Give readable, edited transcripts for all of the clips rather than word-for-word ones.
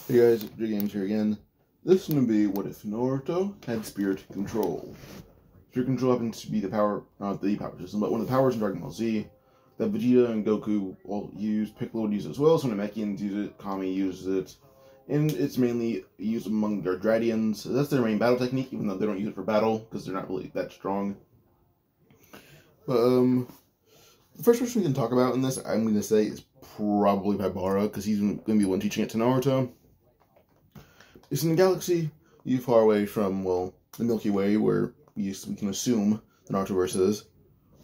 Hey guys, J-Games here again. This is going to be what if Naruto had spirit control. Spirit control happens to be the power, not the power system, but one of the powers in Dragon Ball Z that Vegeta and Goku all use. Piccolo would use it as well, some Namekians use it, Kami uses it, and it's mainly used among their Gradians. That's their main battle technique, even though they don't use it for battle, because they're not really that strong. But, the first person we can talk about in this, I'm going to say, is probably Paibara, because he's going to be the one teaching it to Naruto. It's in a galaxy far away from, well, the Milky Way, where we can assume the Narutoverse is.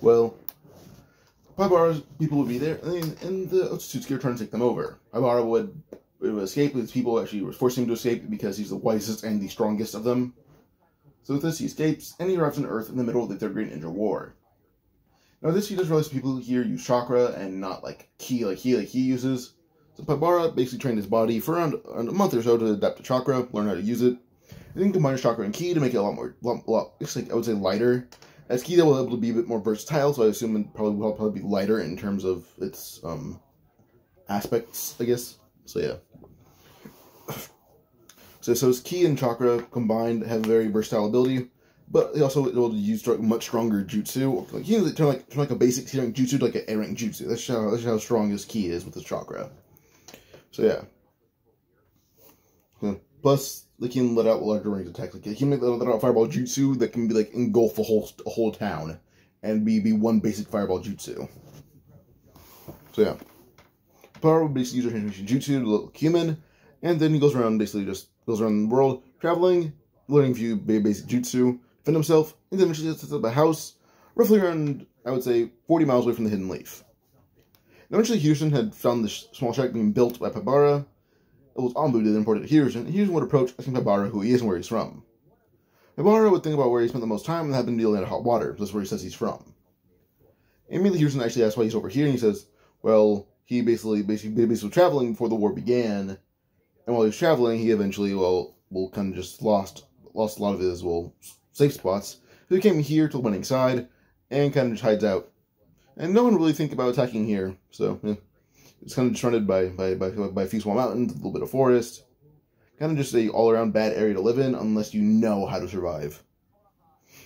Well, Paibara's people would be there, and the Otsutsuki are trying to take them over. Paibara would escape, his people actually were forcing him to escape because he's the wisest and the strongest of them. So with this, he escapes, and he arrives on Earth in the middle of the Third Great Ninja War. Now this, he does realize people here use chakra and not like ki like he uses. So Paibara basically trained his body for around a month or so to adapt to chakra, learn how to use it, and then combine chakra and ki to make it a lot more, I would say lighter. As ki, they will be able to be a bit more versatile, so I assume it will probably be lighter in terms of its aspects, I guess. So yeah. So his ki and chakra combined have very versatile ability, but they also able to use much stronger jutsu. Like he can turn like a basic jutsu to like an A-rank jutsu. That's how strong his ki is with his chakra. So yeah. Plus, they can let out larger range attacks. Like, they can let out fireball jutsu that can be like engulf a whole town, and be one basic fireball jutsu. So yeah, Power will basically use a transformation jutsu to look human, and then he goes around the world traveling, learning a few basic jutsu, defend himself, and then eventually sets up a house roughly around, I would say, 40 miles away from the Hidden Leaf. Eventually, Hiruzen had found this small shack being built by Paibara. It was Anbu that imported Hiruzen, and Hiruzen would approach asking Paibara who he is and where he's from. Paibara would think about where he spent the most time and happened to be dealing in hot water. That's where he says he's from. Immediately, Hiruzen actually asks why he's over here, and he says, well, he basically was traveling before the war began, and while he was traveling, he eventually, kind of just lost a lot of his, safe spots. So he came here to the winning side, and kind of just hides out. And no one really think about attacking here, so yeah. It's kind of surrounded by a few small mountains, a little bit of forest. Kind of just a all-around bad area to live in, unless you know how to survive.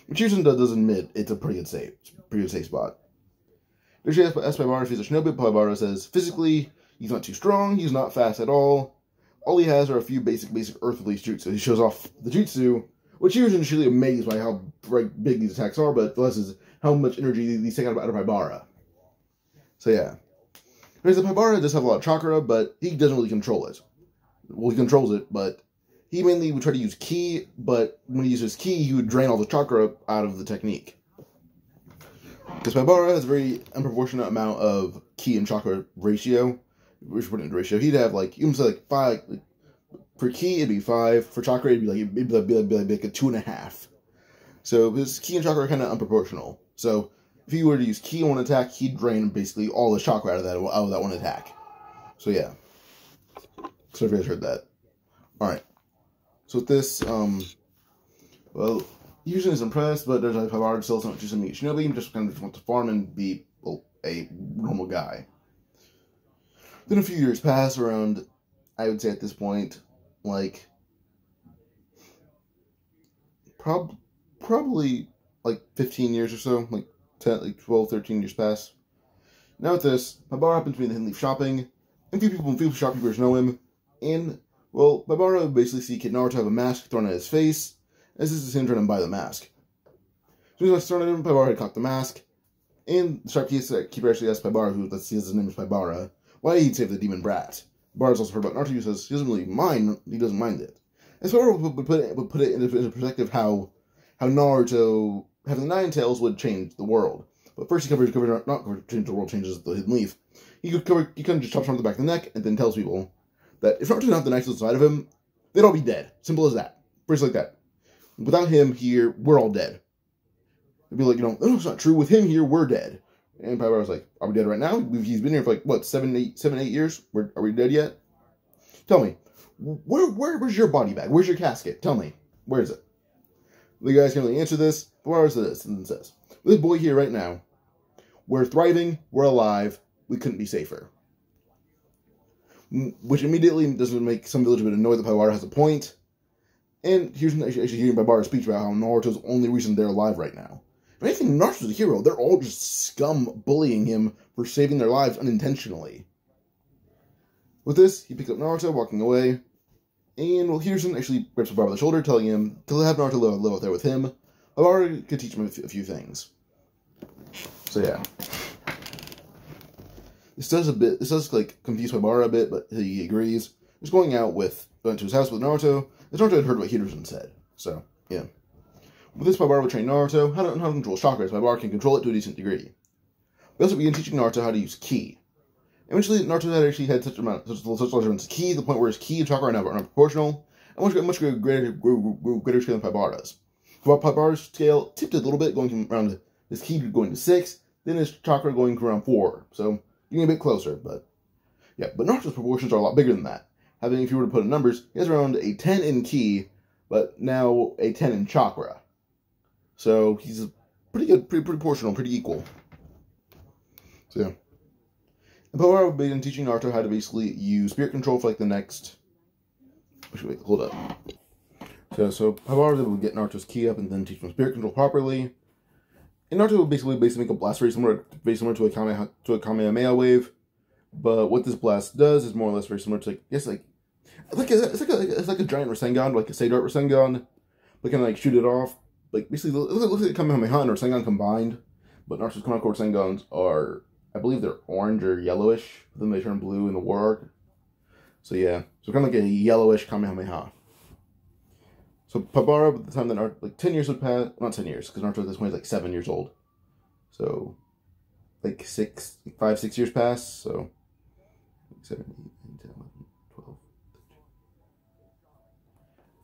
Which Hiruzen does admit it's a pretty good safe spot. There's asked Paibara if he's a shinobi. Paibara says physically he's not too strong, he's not fast at all. All he has are a few basic earthly jutsu. He shows off the jutsu, which Hiruzen is really amazed by how big these attacks are, but the less is how much energy these take out of Paibara. So yeah. Whereas the Paibara does have a lot of chakra, but he doesn't really control it. Well, he controls it, but he mainly would try to use ki, but when he uses ki, he would drain all the chakra out of the technique. Because Paibara has a very unproportionate amount of ki and chakra ratio. He'd have you can say 5. For ki, it'd be 5. For chakra, it'd be like a 2.5. So his ki and chakra are kind of unproportional. So if he were to use ki on one attack, he'd drain basically all his chakra out of that one attack. So yeah. So if you guys heard that. Alright. So with this, Hiruzen is impressed, but there's Paibara still not just something shinobi, he just kind of wants to farm and be a normal guy. Then a few years pass around, I would say at this point, probably 15 years or so, 12, 13 years pass. Now with this, Paibara happens to be in the Hidden Leaf shopping, and few shopkeepers know him, and, Paibara would basically see Kid Naruto have a mask thrown at his face, as this is him trying to buy the mask. As soon as I started him, Paibara had caught the mask, and the shopkeeper actually asked Paibara, who his name is Paibara, why he'd save the demon brat. Paibara's also heard about Naruto, he says he doesn't really mind, he doesn't mind it. And so Paibara would put it into perspective how Naruto having 9 tails would change the world. But first he not change the world, changes the Hidden Leaf. He kind of just chops from the back of the neck, and then tells people that if Naruto didn't have the knife inside of him, they'd all be dead. Simple as that. Pretty like that. Without him here, we're all dead. It'd be like, no, it's not true. With him here, we're dead. And Paibara was like, are we dead right now? He's been here for 7, 8 years? Are we dead yet? Tell me, where's your body bag? Where's your casket? Tell me, where is it? The guys can't really answer this. Paibara says this, and then says, this boy here right now, we're thriving, we're alive, we couldn't be safer. which immediately doesn't make some villagers a bit annoyed that Paibara has a point. And here's actually hearing Paibara's speech about how Naruto's the only reason they're alive right now. If anything, Naruto's a hero. They're all just scum bullying him for saving their lives unintentionally. With this, he picks up Naruto, walking away. And, well, Hiruzen actually grabs Paibara by the shoulder, telling him to have Naruto live out there with him. Paibara could teach him a few things. So, yeah. This does, like, confuse Paibara a bit, but he agrees. He's going to his house with Naruto, and Naruto had heard what Hiruzen said. So, yeah. With this, Paibara will train Naruto how to control chakra, as Paibara can control it to a decent degree. We also begin teaching Naruto how to use ki. Eventually, Naruto had such large amounts of ki, to the point where his ki and chakra are now proportional, and much greater scale than Paibara's. Paibara's scale tipped a little bit, going from around his ki going to 6, then his chakra going to around 4. So, getting a bit closer, but yeah. But Naruto's proportions are a lot bigger than that. Having, if you were to put in numbers, he has around a 10 in ki, but now a 10 in chakra. So he's pretty good, pretty proportional, pretty equal. So yeah. And Paibara will begin teaching Naruto how to basically use spirit control for like the next. Wait, hold up. So Paibara will get Naruto's ki up and then teach him spirit control properly. And Naruto will basically make a blast very similar to a Kamehameha wave. But what this blast does is more or less very similar to it's like a giant Rasengan, like a Seidart Rasengan, but can like shoot it off. Like basically, it looks like a Kamehameha and Rasengan combined. But Naruto's Kamehameha Rasengans are, I believe they're orange or yellowish. Then they turn blue in the War Arc. So yeah, so kind of like a yellowish Kamehameha. So Paibara, by the time that Naruto, like 10 years would pass, not 10 years, because Naruto at this point is like 7 years old. So like 5, 6 years pass. So 7, 8, 9, 10, 11, 12, 13.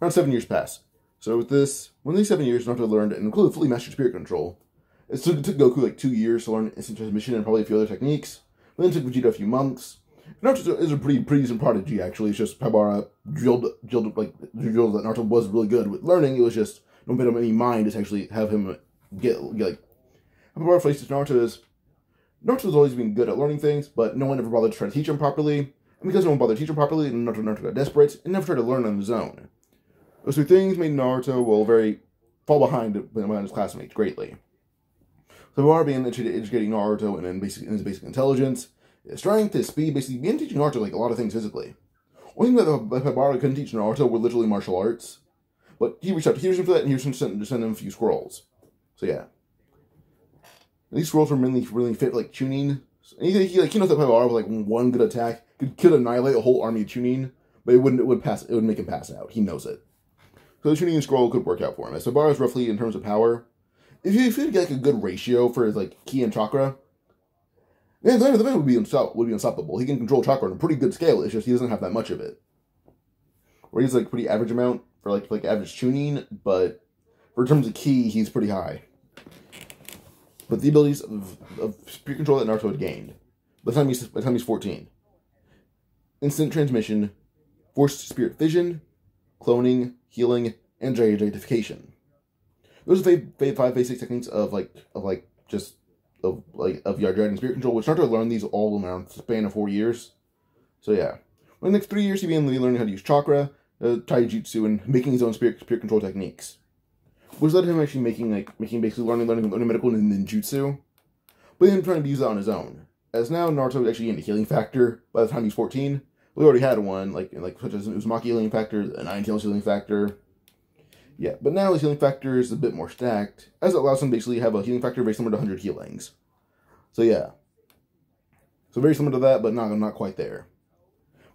Around 7 years pass. So with this, when these 7 years, Naruto learned and included fully mastered spirit control. It took Goku like 2 years to learn instant transmission and probably a few other techniques. But then it took Vegeta a few months. Naruto is a pretty decent prodigy, actually. It's just Paibara drilled that Naruto was really good with learning. It was just no bit of any mind to actually have him get like. Paibara faces Naruto's always been good at learning things, but no one ever bothered to try to teach him properly. And because no one bothered to teach him properly, Naruto got desperate and never tried to learn on his own. Those two things made Naruto, very fall behind his classmates greatly. So Paibara began educating Naruto in his basic intelligence, his strength, his speed, basically began teaching Naruto like a lot of things physically. One thing that Paibara couldn't teach Naruto were literally martial arts, but he reached out to Hiruzen for that, and Hiruzen sent him a few scrolls. So yeah, and these scrolls were really fit like Chunin. And he knows that Paibara with like one good attack could annihilate a whole army of Chunin, but it would make him pass out. He knows it. So the Chunin scroll could work out for him. As Paibara is roughly in terms of power. If you get like a good ratio for his like ki and chakra, then the man would be unstoppable. He can control chakra on a pretty good scale. It's just he doesn't have that much of it. Or he's like pretty average amount for like average Chunin, but for terms of ki, he's pretty high. But the abilities of spirit control that Naruto had gained by the time he's 14: instant transmission, forced spirit fission, cloning, healing, and gigantification. Those are the 5 basic techniques of Dragon spirit control, which Naruto learned these all around the span of 4 years. So yeah, in the next 3 years, he began learning how to use chakra, taijutsu, and making his own spirit control techniques, which led to him actually basically learning medical and ninjutsu, but then trying to use that on his own. As now Naruto actually gained a healing factor by the time he's 14. We already had one, such as an Uzumaki healing factor, a Nine-Tails healing factor. Yeah, but now his healing factor is a bit more stacked, as it allows him to basically have a healing factor very similar to 100 healings. So yeah. So very similar to that, but not quite there.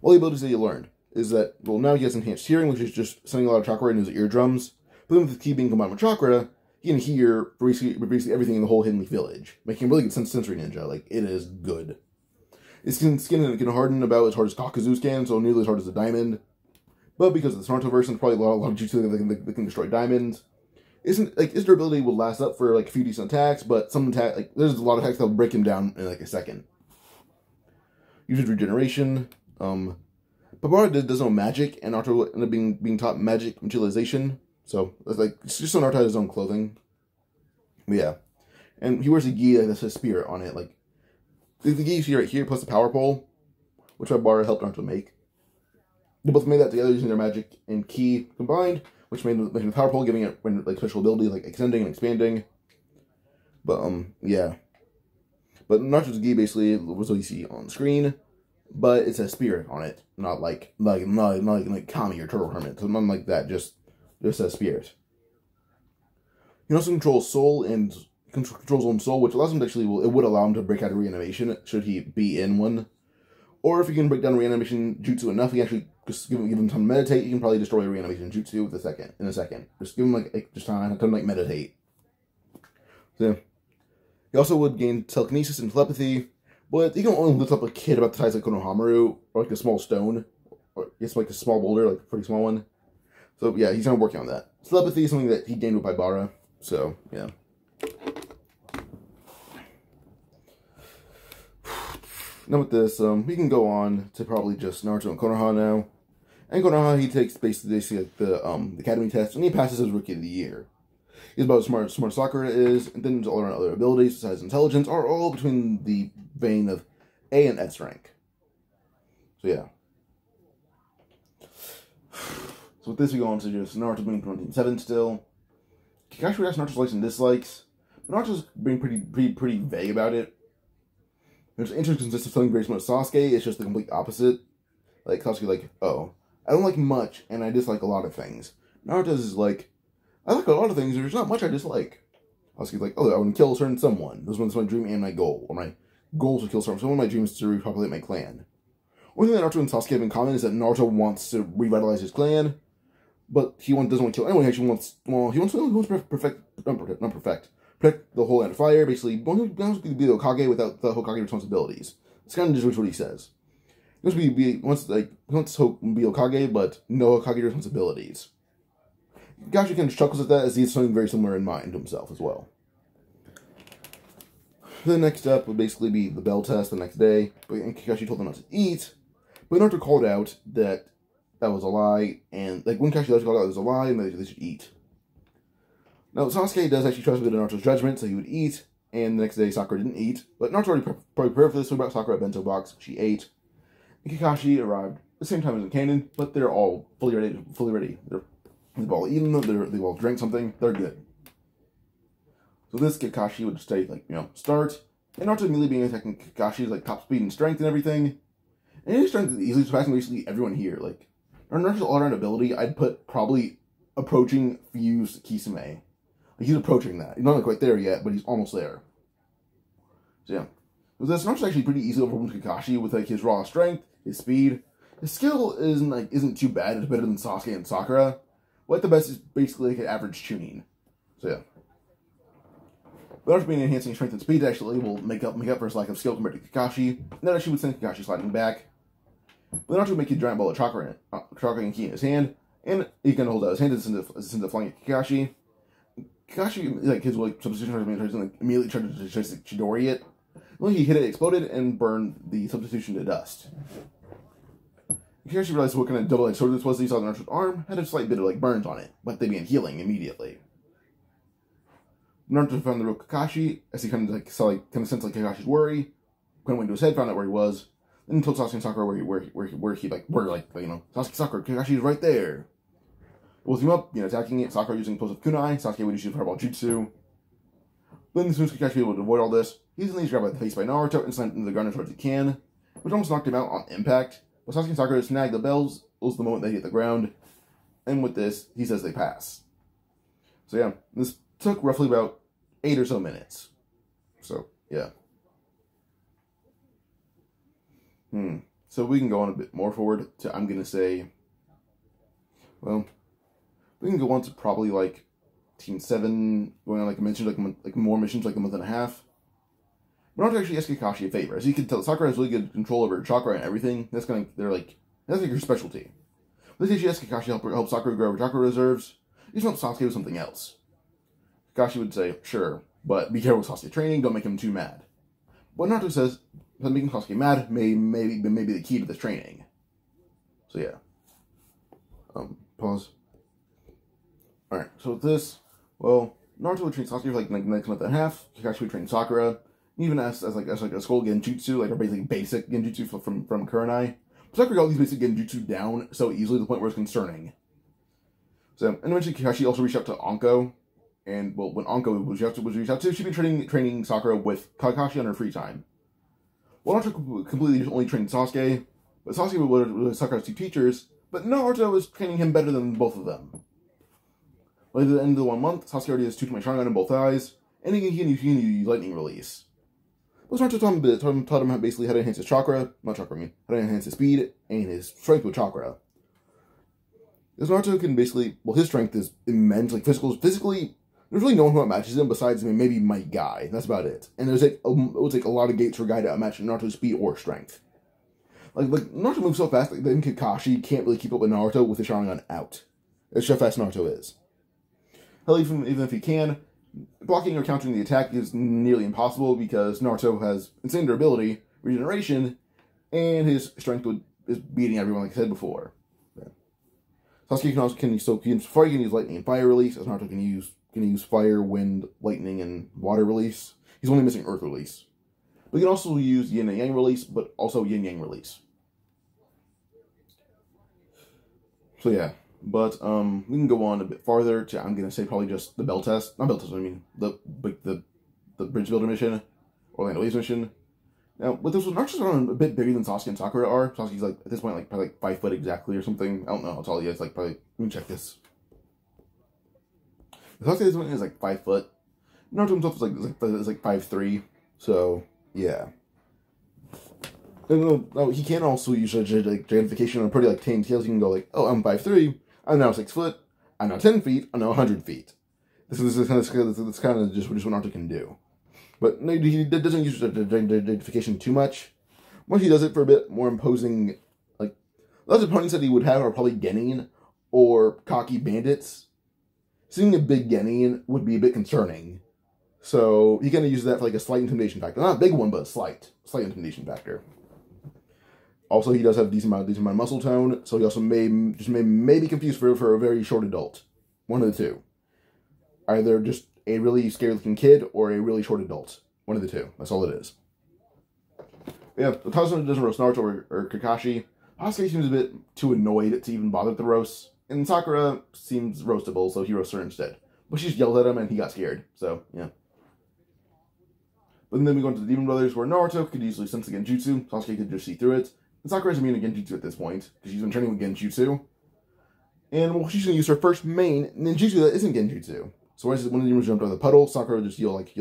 All the abilities that he learned is that, well, now he has enhanced hearing, which is just sending a lot of chakra into his eardrums. But then with the ki being combined with chakra, he can hear basically everything in the whole Hidden Village, making him a really good sensory ninja. Like, it is good. His skin can harden about as hard as Kakuzu's can, so nearly as hard as a diamond. But because of the Naruto version, probably a lot of jutsu that can destroy diamonds. His durability will last up for like a few decent attacks, but there's a lot of attacks that will break him down in like a second. Uses regeneration. Paibara does no magic, and Naruto will end up being taught magic materialization. So it's just so Naruto has his own clothing. But yeah, and he wears a gi that says spirit on it. Like the gi you see right here, plus the power pole, which Paibara helped Naruto make. They both made that together using their magic and ki combined, which made the power pole, giving it like special abilities like extending and expanding. But yeah. But Naruto's gi basically was what you see on screen, but it's a spirit on it, not like Kami or Turtle Hermit, so nothing like that. Just a spirit. He also controls soul and controls his own soul, which allows him to actually it would allow him to break out of reanimation should he be in one. Or if he can break down reanimation jutsu enough, he actually just give him time to meditate. He can probably destroy reanimation jutsu in a second. Just give him just time to meditate. So he also would gain telekinesis and telepathy, but he can only lift up a kid about the size of Konohamaru, or like a small stone, or it's like a small boulder, like a pretty small one. So yeah, he's kind of working on that. Telepathy is something that he gained with Baibara. So yeah. Now with this, we can go on to probably just Naruto and Konoha now. And Konoha, he takes basically like the academy test, and he passes his Rookie of the Year. He's about as smart as Sakura is, and then all around other abilities, besides intelligence, are all between the vein of A and S rank. So yeah. So with this, we go on to just Naruto being 27 still. Kakashi has Naruto's likes and dislikes. Naruto's being pretty vague about it. His interest consists of something very similar to Sasuke. It's just the complete opposite. Like Sasuke, like, oh, I don't like much, and I dislike a lot of things. Naruto's is like, I like a lot of things. There's not much I dislike. Sasuke's like, oh, I want to kill a certain someone. This one's my dream and my goal. Or my goal is to kill someone. So one of my dreams is to repopulate my clan. One thing that Naruto and Sasuke have in common is that Naruto wants to revitalize his clan, but he doesn't want to kill anyone. He actually wants, well, he wants to protect the whole land of fire. Basically, he wants to be the Hokage without the Hokage responsibilities. It's kind of just what he says. He wants to be Hokage, but no Hokage responsibilities. Kakashi kind of chuckles at that as he has something very similar in mind to himself as well. The next step would basically be the bell test the next day, and Kakashi told them not to eat, but Naruto called out that was a lie, and like when Kakashi called out it was a lie, and they should eat. Now Sasuke does actually trust Naruto's judgment, so he would eat, and the next day Sakura didn't eat, but Naruto already prepared for this, so about Sakura a bento box, she ate, and Kakashi arrived at the same time as the canon, but they're all fully ready. They've all eaten, they've all drank something, they're good. So this Kakashi would stay, like, start, and Naruto immediately being attacking Kakashi's, like, top speed and strength and everything. And his strength is easily surpassing basically everyone here. Like, Naruto's all-around ability, I'd put probably approaching Fused Kisame. Like, he's approaching that. He's not quite there yet, but he's almost there. So, yeah. With this, Naruto's actually pretty easy to overcome Kakashi with, like, his raw strength, his speed. His skill isn't too bad. It's better than Sasuke and Sakura. But the best is basically like an average tuning. So yeah. But Naruto being enhancing strength and speed actually will make up for his lack of skill compared to Kakashi. And that actually would send Kakashi sliding back. But Naruto would make a giant ball of chakra and ki in his hand, and he can hold out his hand and send it flying at Kakashi. Kakashi, like his substitution immediately tried to Chidori it. When he hit it, exploded and burned the substitution to dust. Kakashi realized what kind of double-edged sword this was. He saw Naruto's arm had a slight bit of like burns on it, but they began healing immediately. Naruto found the real Kakashi as he kind of sensed Kakashi's worry. Went into his head, found out where he was, then told Sasuke and Sakura Sasuke, Sakura, Kakashi's right there. Woke him up, attacking it. Sakura using explosive kunai. Sasuke would use fireball jutsu. Then as soon as Kakashi was able to avoid all this, he's grabbed by the face by Naruto and slammed into the ground as hard as he can, which almost knocked him out on impact. But Sasuke and Sakura snag the bells was the moment they hit the ground. And with this, he says they pass. So yeah, this took roughly about 8 or so minutes. So, yeah. So we can go on a bit more forward to, I'm going to say, well, we can go on to probably like Team 7, going on like I mentioned, like more missions, like a month and a half. But not to actually ask Kakashi a favor. As you can tell, Sakura has really good control over chakra and everything. That's like her specialty. Let's say she asks Kakashi to help Sakura grow her chakra reserves. You just want Sasuke with something else. Kakashi would say, sure, but be careful with Sasuke training, don't make him too mad. But Naruto says that making Sasuke mad may be the key to this training. So yeah. Pause. Alright, so with this, well, Naruto would train Sasuke for like the next month and a half. Kakashi would train Sakura. Even as a school genjutsu, like a basic genjutsu from Kurenai. Sakura got all these basic genjutsu down so easily to the point where it's concerning. So, and eventually Kakashi also reached out to Anko, and, well, when Anko was reached out to, she'd been training Sakura with Kakashi on her free time. Well, Naruto completely just only trained Sasuke, but Sasuke was Sakura's 2 teachers, but Naruto was training him better than both of them. By the end of the 1 month, Sasuke already has 2 Sharingan in both eyes, and he can use lightning release. But Naruto taught him basically how to enhance his chakra, how to enhance his speed and his strength with chakra. Because Naruto can basically, well, his strength is immense, like physically, there's really no one who matches him besides, I mean, maybe my Guy. That's about it. And there's like, it would take a lot of gates for a guy to outmatch Naruto's speed or strength. Like Naruto moves so fast, like, then Kakashi can't really keep up with Naruto with the Sharingan out. That's how fast Naruto is. Hell, even if he can, blocking or countering the attack is nearly impossible because Naruto has insane durability, regeneration, and his strength is beating everyone, like I said before. Yeah. Sasuke can use lightning and fire release, as Naruto can use fire, wind, lightning, and water release. He's only missing earth release. We can also use yin and yang release, but also yin yang release. So yeah. But we can go on a bit farther to, I'm gonna say, probably just the bell test. Not bell test, I mean the bridge builder mission, Orlando Waves mission. Now, with this one, Naruto's a bit bigger than Sasuke and Sakura are. Sasuke's like at this point like probably like 5 foot exactly or something. I don't know how tall he is. Like probably, let me check this. Sasuke at this point is like 5 foot. Naruto himself is like 5'3". So yeah. No, he can also use like gigantification on pretty like tame scales. He can go like, oh, I'm 5'3". I'm now 6 foot. I'm now 10 feet. I'm now 100 feet. This is kind of just what Naruto can do. But he doesn't use identification too much. Once he does it for a bit more imposing, like, those opponents that he would have are probably Genin or cocky bandits. Seeing a big Genin would be a bit concerning. So he kind of uses that for like a slight intimidation factor. Not a big one, but a slight intimidation factor. Also, he does have a decent amount of muscle tone, so he also may be confused for a very short adult. One of the two. Either just a really scary-looking kid or a really short adult. One of the two. That's all it is. Yeah, the Tazo doesn't roast Naruto or Kakashi. Sasuke seems a bit too annoyed to even bother with the roast. And Sakura seems roastable, so he roasts her instead. But she just yelled at him and he got scared, so, yeah. But then we go into the Demon Brothers, where Naruto could easily sense the Genjutsu. Sasuke could just see through it. And Sakura's immune to Genjutsu at this point, because she's been training with Genjutsu. And, well, she's going to use her first main ninjutsu that isn't Genjutsu. So when the demons jumped out of the puddle, Sakura would just yell like,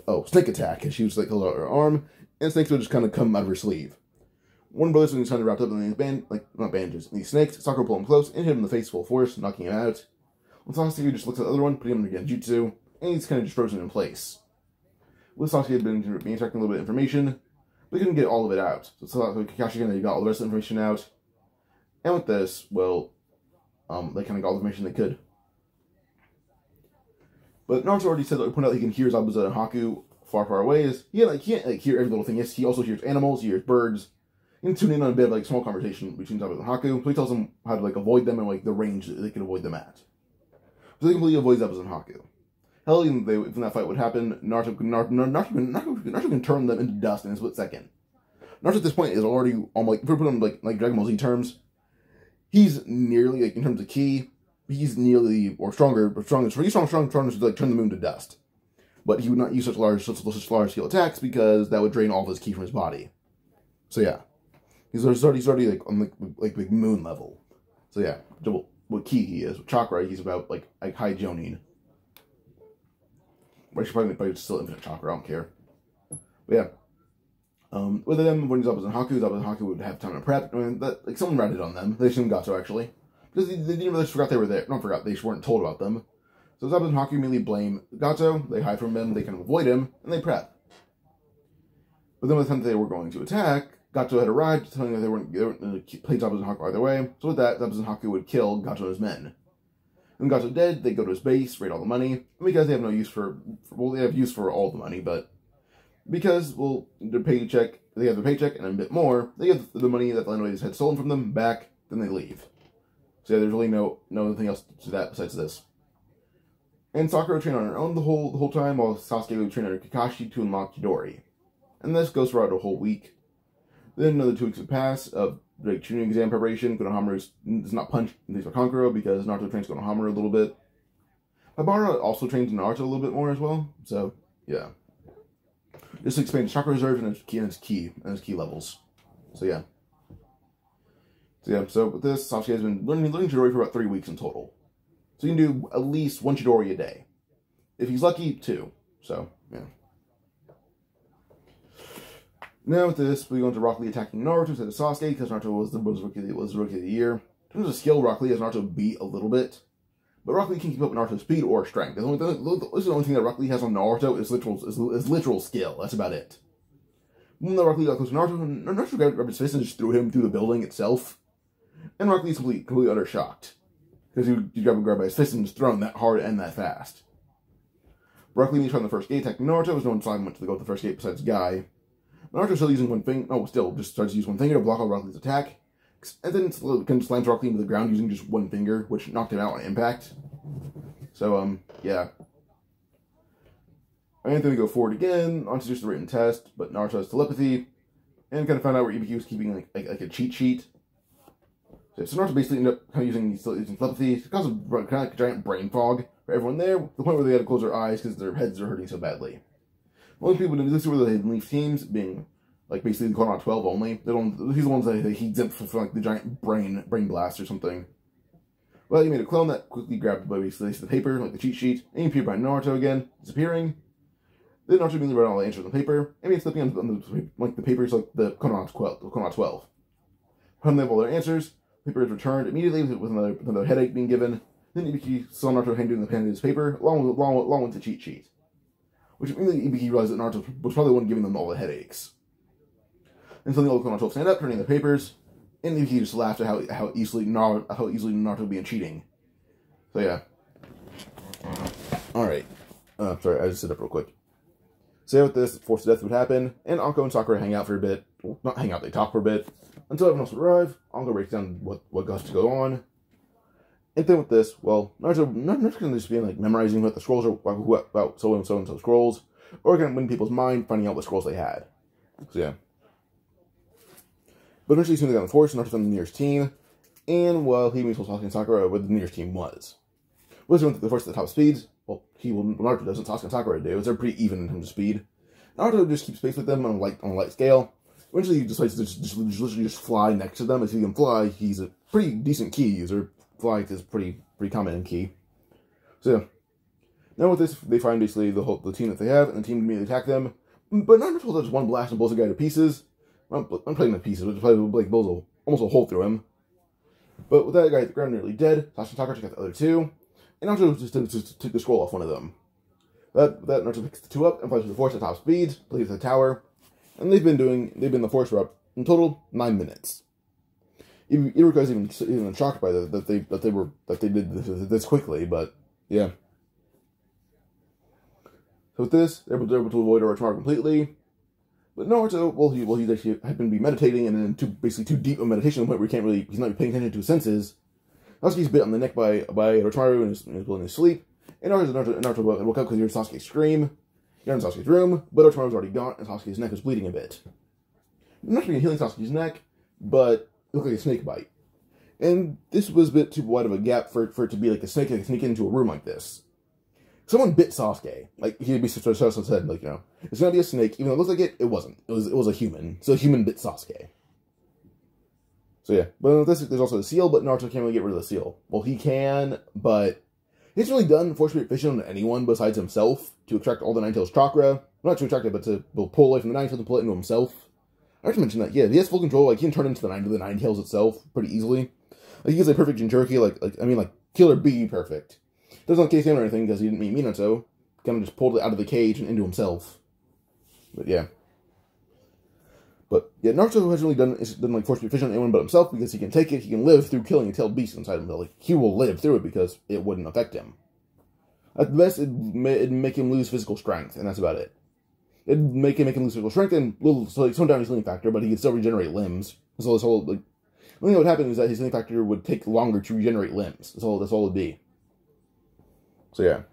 oh, snake attack. And she would just like hold out her arm, and snakes would just kind of come out of her sleeve. One brother's when he's kind of wrapped up in these these snakes, Sakura pulled him close and hit him in the face full force, knocking him out. When Sasuke just looks at the other one, putting him in Genjutsu, and he's kind of just frozen in place. With Sasuke had been extracting a little bit of information, but he couldn't get all of it out. So Kakashi kind of got all the rest of the information out. And with this, well, they kind of got all the information they could. But Naruto already said that we point out he can hear Zabuza and Haku far, far away. He can't hear every little thing. Yes, he also hears animals, he hears birds. He can tune in on a bit of like small conversation between Zabuza and Haku. So he tells them how to like avoid them and like the range that they can avoid them at. So they completely avoid Zabuza and Haku. Hell, even if that fight would happen, Naruto can turn them into dust in a split second. Naruto at this point is already on like, if we put him like Dragon Ball Z terms, he's nearly like in terms of ki. He's nearly, or stronger, but strong to like turn the moon to dust. But he would not use such large scale attacks because that would drain all of his ki from his body. So yeah, he's already like on like moon level. So yeah, what ki he is, with chakra he's about like high Jonin. But I should probably still infinite chakra. I don't care. But yeah, with them when he's up as Haku would have time to prep. I mean, that like someone ratted on them. They assumed Gato actually. Because they didn't really forgot they were there. Not forgot, they just weren't told about them. So Zabuza and Haku immediately blame Gato, they hide from him, they can avoid him, and they prep. But then by the time they were going to attack, Gato had arrived, telling them they weren't going to play Zabuza and Haku either way. So with that, Zabuza and Haku would kill Gato and his men. When Gato's dead, they go to his base, raid all the money, and because they have no use for, well, they have use for all the money, but because, well, they have their paycheck and a bit more, they get the money that the landladies had stolen from them back, then they leave. So yeah, there's really nothing else to that besides this. And Sakura would train on her own the whole time, while Sasuke would train under Kakashi to unlock Chidori. And this goes throughout a whole week. Then another 2 weeks would pass of like tuning exam preparation. Konohamaru does not punch in these Kankuro because Naruto trains Konohamaru a little bit. Habara also trains Naruto a little bit more as well. So yeah, this expands chakra reserve and its key levels. So yeah. So with this, Sasuke has been learning Chidori for about 3 weeks in total. So you can do at least 1 Chidori a day. If he's lucky, 2. So yeah. Now with this, we go into Rock Lee attacking Naruto instead of Sasuke, because Naruto was rookie of the year. In terms of skill, Rock Lee has Naruto beat a little bit. But Rock Lee can keep up with Naruto's speed or strength. This is the only thing that Rock Lee has on Naruto is literal skill. That's about it. When the Rock Lee got close to Naruto grabbed his fist and just threw him through the building itself. And Rock Lee's completely utter shocked. Because he grabbed by his fist and just throw him that hard and that fast. Rock Lee tried on the first gate attacking Naruto, was no one saw him went to go with the first gate besides Guy. Naruto still using one finger. Oh, still just starts to use one finger to block out Rock Lee's attack, and then slams Rock Lee into the ground using just one finger, which knocked him out on impact. So yeah. And then we go forward again onto just the written test, but Naruto has telepathy, and kind of found out where Ibiki was keeping like a cheat sheet. So Naruto basically ended up kind of using telepathy to cause kind of like a giant brain fog for everyone there, to the point where they had to close their eyes because their heads are hurting so badly. Only people in this were the hidden leaf teams, being like basically the Konoha 12 only. He's the ones that he exempt from like the giant brain blast or something. Well, he made a clone that quickly grabbed by basically the paper, like the cheat sheet, and he appeared by Naruto again, disappearing. Then Naruto immediately read all the answers on the paper, and began slipping on the papers like the Konoha 12. When they have all their answers, the paper is returned immediately with another headache being given. Then Ibiki saw Naruto handing the pen to his paper, along with the cheat sheet. Which immediately Ibiki realized that Naruto was probably the one giving them all the headaches. And suddenly all the Konoha 12 stand up, turning their papers, and Ibiki just laughed at how easily Naruto would be cheating. So yeah. Alright. Sorry, I just sit up real quick. So yeah, with this, force of death would happen, and Anko and Sakura hang out for a bit. Well, not hang out, they talk for a bit. Until everyone else would arrive, Anko breaks down what got to go on. And then with this, well, Naruto's going to just be like memorizing what the scrolls are, about so and so scrolls, or going to win people's mind, finding out what scrolls they had. So yeah. But eventually, soon they got on the force, Naruto found the nearest team, and well, he told Sasuke and Sakura where the nearest team was. Wizard went to the force at the top speeds. Well, Naruto doesn't, Sasuke and Sakura do. They're pretty even in terms of speed. Naruto just keeps pace with them on a light scale. Eventually, he decides to just literally fly next to them. If he can fly, he's a pretty decent key user. Flight is pretty common in key. So yeah. Now with this, they find basically the team that they have, and the team immediately attack them. But Naruto does one blast and blows the guy to pieces. I'm playing to pieces, which like blows almost a hole through him. But with that guy at the ground nearly dead, Sasuke and Sakura took out the other 2, and Naruto just took the scroll off one of them. That Naruto picks the 2 up and flies with the force at top speed, leaves the tower, and they've been the force for up in total 9 minutes. Iruka's even shocked by that they did this quickly, but yeah. So with this, they're able to avoid Orochimaru completely. But Naruto, he's actually happened to be meditating, and then basically too deep of meditation to the point where he's not paying attention to his senses. Sasuke's bit on the neck by Orochimaru in his sleep, and Naruto woke up because he heard Sasuke scream. He ran in Sasuke's room, but Orochimaru was already gone, and Sasuke's neck was bleeding a bit. Not being healing Sasuke's neck, but it looked like a snake bite. And this was a bit too wide of a gap for it to be like a snake that can sneak into a room like this. Someone bit Sasuke. Like, he'd be said, like, you know, it's gonna be a snake, even though it looks like it wasn't. It was a human. So a human bit Sasuke. So yeah. But with this, there's also the seal, but Naruto can't really get rid of the seal. Well, he can, but he's really done Force Spirit Fission on anyone besides himself to extract all the Nine-Tails chakra. Not to extract it, but to pull away from the Nine-Tails and pull it into himself. I have to mention that, yeah, he has full control. Like, he can turn into the Nine-Tails itself pretty easily. Like, he gets a perfect Jinchuriki, like Killer Bee perfect. Doesn't case him or anything because he didn't meet Minato. Kind of just pulled it out of the cage and into himself. But yeah. But yeah, Naruto hasn't really done like Force Spirit Fission on anyone but himself because he can take it. He can live through killing a tailed beast inside him. Like, he will live through it because it wouldn't affect him. At the best, it'd make him lose physical strength, and that's about it. It'd make him lose physical strength and slow down his healing factor, but he could still regenerate limbs. So this whole like, the only thing that would happen is that his healing factor would take longer to regenerate limbs. That's all it'd be. So yeah.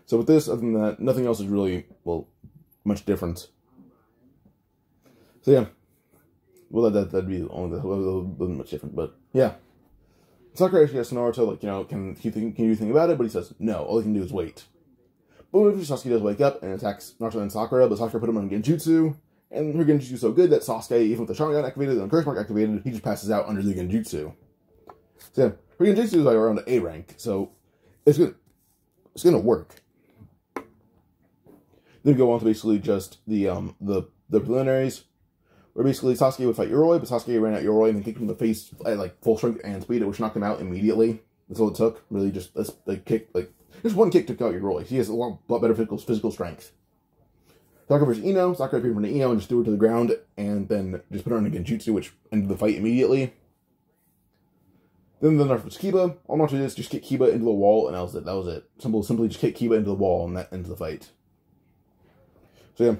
So with this, other than that, nothing else is really, well, much different. So yeah. Well, that'd be only wasn't much different, but yeah. Sakura actually asks Naruto, like, can you do anything about it? But he says, no, all he can do is wait. But eventually Sasuke does wake up and attacks Naruto and Sakura, but Sakura put him on Genjutsu, and her Genjutsu is so good that Sasuke, even with the Sharingan activated and the Curse Mark activated, he just passes out under the Genjutsu. So yeah, her Genjutsu is like around A rank, so it's good. It's gonna work. Then we go on to basically just the preliminaries, where basically Sasuke would fight Yoroi, but Sasuke ran out Yoroi and then kicked him in the face at like full strength and speed, which knocked him out immediately. That's all it took. Really, just just one kick took out Yoroi. He has a lot better physical strength. Sakura versus Ino. Sakura appeared from the Ino and just threw her to the ground, and then just put her on a Genjutsu, which ended the fight immediately. Then the Naruto versus Kiba. All Naruto did is just kick Kiba into the wall, and that was it. Simply just kick Kiba into the wall, and that ends the fight. So yeah.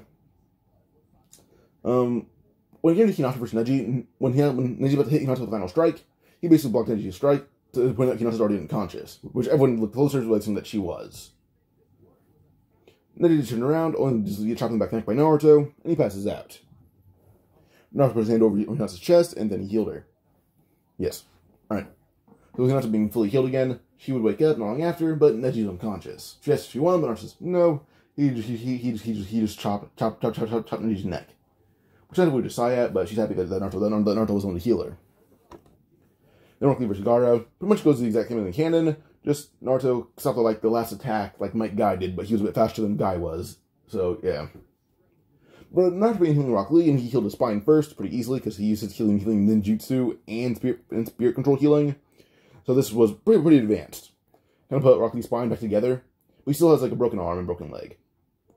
When he came to Hinata versus Neji, when Neji was about to hit Hinata with the final strike, he basically blocked Neji's strike to the point that Hinata's already unconscious, which everyone looked closer to assume that she was. Neji turned around, only just get chopped in the back neck by Naruto, and he passes out. Naruto put his hand over Hinata's chest, and then he healed her. Yes. Alright. So with Hinata being fully healed again, she would wake up not long after, but Neji's unconscious. She asked if she won, but Naruto says, no, he just chopped Neji's neck. Which I would just sigh at, but she's happy that Naruto was on the healer. Then Rock Lee versus Gaara pretty much goes the exact same in the canon. Just Naruto stopped the last attack like Might Guy did, but he was a bit faster than Guy was. So yeah. But Naruto being healing Rock Lee, and he healed his spine first pretty easily because he used his healing ninjutsu and spirit control healing. So this was pretty advanced. Kind of put Rock Lee's spine back together, but he still has like a broken arm and broken leg,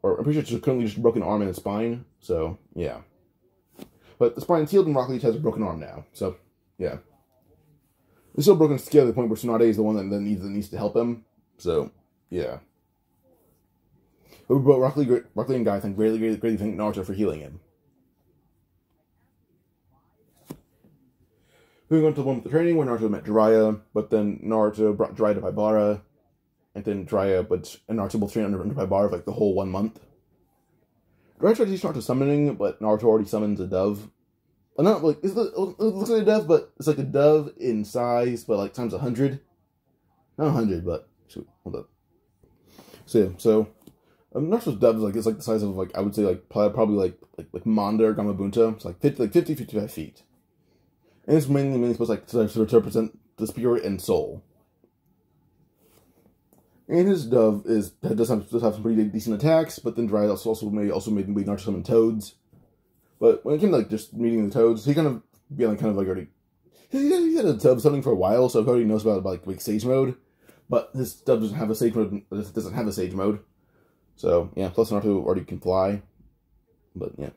or I'm pretty sure it's currently just a broken arm and a spine. So yeah. But the spine's healed and Rock Lee has a broken arm now. So, yeah. He's still broken together to the point where Tsunade is the one that needs to help him. So, yeah. But Rock Lee and Guy greatly thank Naruto for healing him. Moving on to the one with the training where Naruto met Jiraiya, but then Naruto brought Jiraiya to Paibara, and then and Naruto both trained under Paibara for like the whole 1 month. Jiraiya tried to teach Naruto summoning, but Naruto already summons a dove. Well, not like it looks like a dove, but it's like a dove in size, but like times 100. Not 100, but shoot, hold up. So yeah, Naruto's dove is like the size of I would say probably like Manda or Gamabunta. It's like 55 feet, and it's mainly supposed to represent the spirit and soul. And his dove does have some pretty decent attacks, but then Jiraiya also made Naruto summon toads. But when it came to just meeting the toads, he kind of already he had a dove summoning for a while, so he already knows about like sage mode. But his dove doesn't have a sage mode. So yeah, plus Naruto already can fly. But yeah.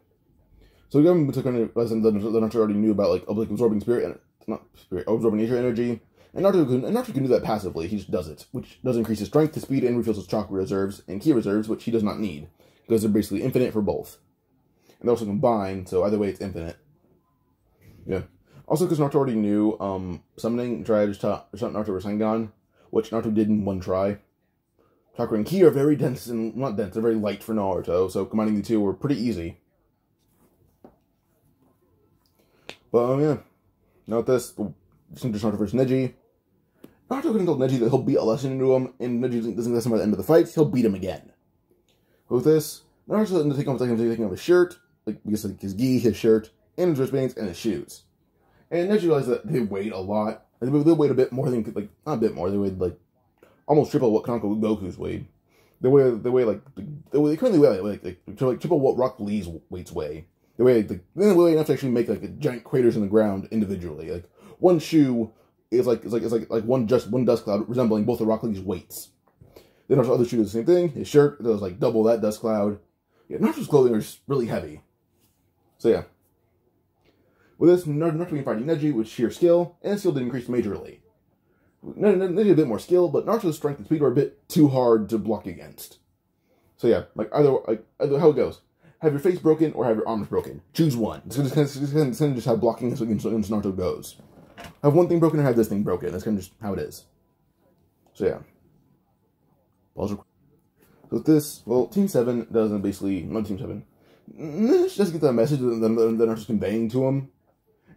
So we took on a lesson that Naruto already knew about absorbing absorbing nature energy. And Naruto can do that passively, he just does it, which does increase his strength, his speed, and refills his chakra reserves and ki reserves, which he does not need, because they're basically infinite for both. And they also combine, so either way it's infinite. Yeah. Also, because Naruto already knew summoning, Jiraiya just taught Naruto Rasengan, which Naruto did in one try. Chakra and ki are very dense, and not dense, they're very light for Naruto, so combining the two were pretty easy. But yeah. Now with this, just Naruto versus Neji. Naruto can tell Neji that he'll beat a lesson into him, and Neji doesn't listen by the end of the fight, he'll beat him again. But with this, Naruto's going to take off his shirt, his gi, his shirt, and his wristbands, and his shoes. And Neji realized that they weighed a lot. They weighed a bit more than, not a bit more, they weighed, almost triple what Kaneko Goku's weighed. They currently weigh, triple what Rock Lee's weights weigh. They weigh enough to actually make, giant craters in the ground individually. One shoe is like one dust cloud resembling both of Rock Lee's weights. Then Naruto's other shoe does the same thing. His shirt does double that dust cloud. Yeah, Naruto's clothing is really heavy. So yeah. With this, Naruto began fighting Neji with sheer skill, and his skill did increase majorly. Neji had a bit more skill, but Naruto's strength and speed were a bit too hard to block against. So yeah, either how it goes. Have your face broken or have your arms broken. Choose one. It's kind of just how blocking against Naruto goes. Have one thing broken or have this thing broken. That's kind of just how it is. So yeah. So with this, well, Team 7 doesn't basically, not Team 7, just get that message that Naruto's conveying to him.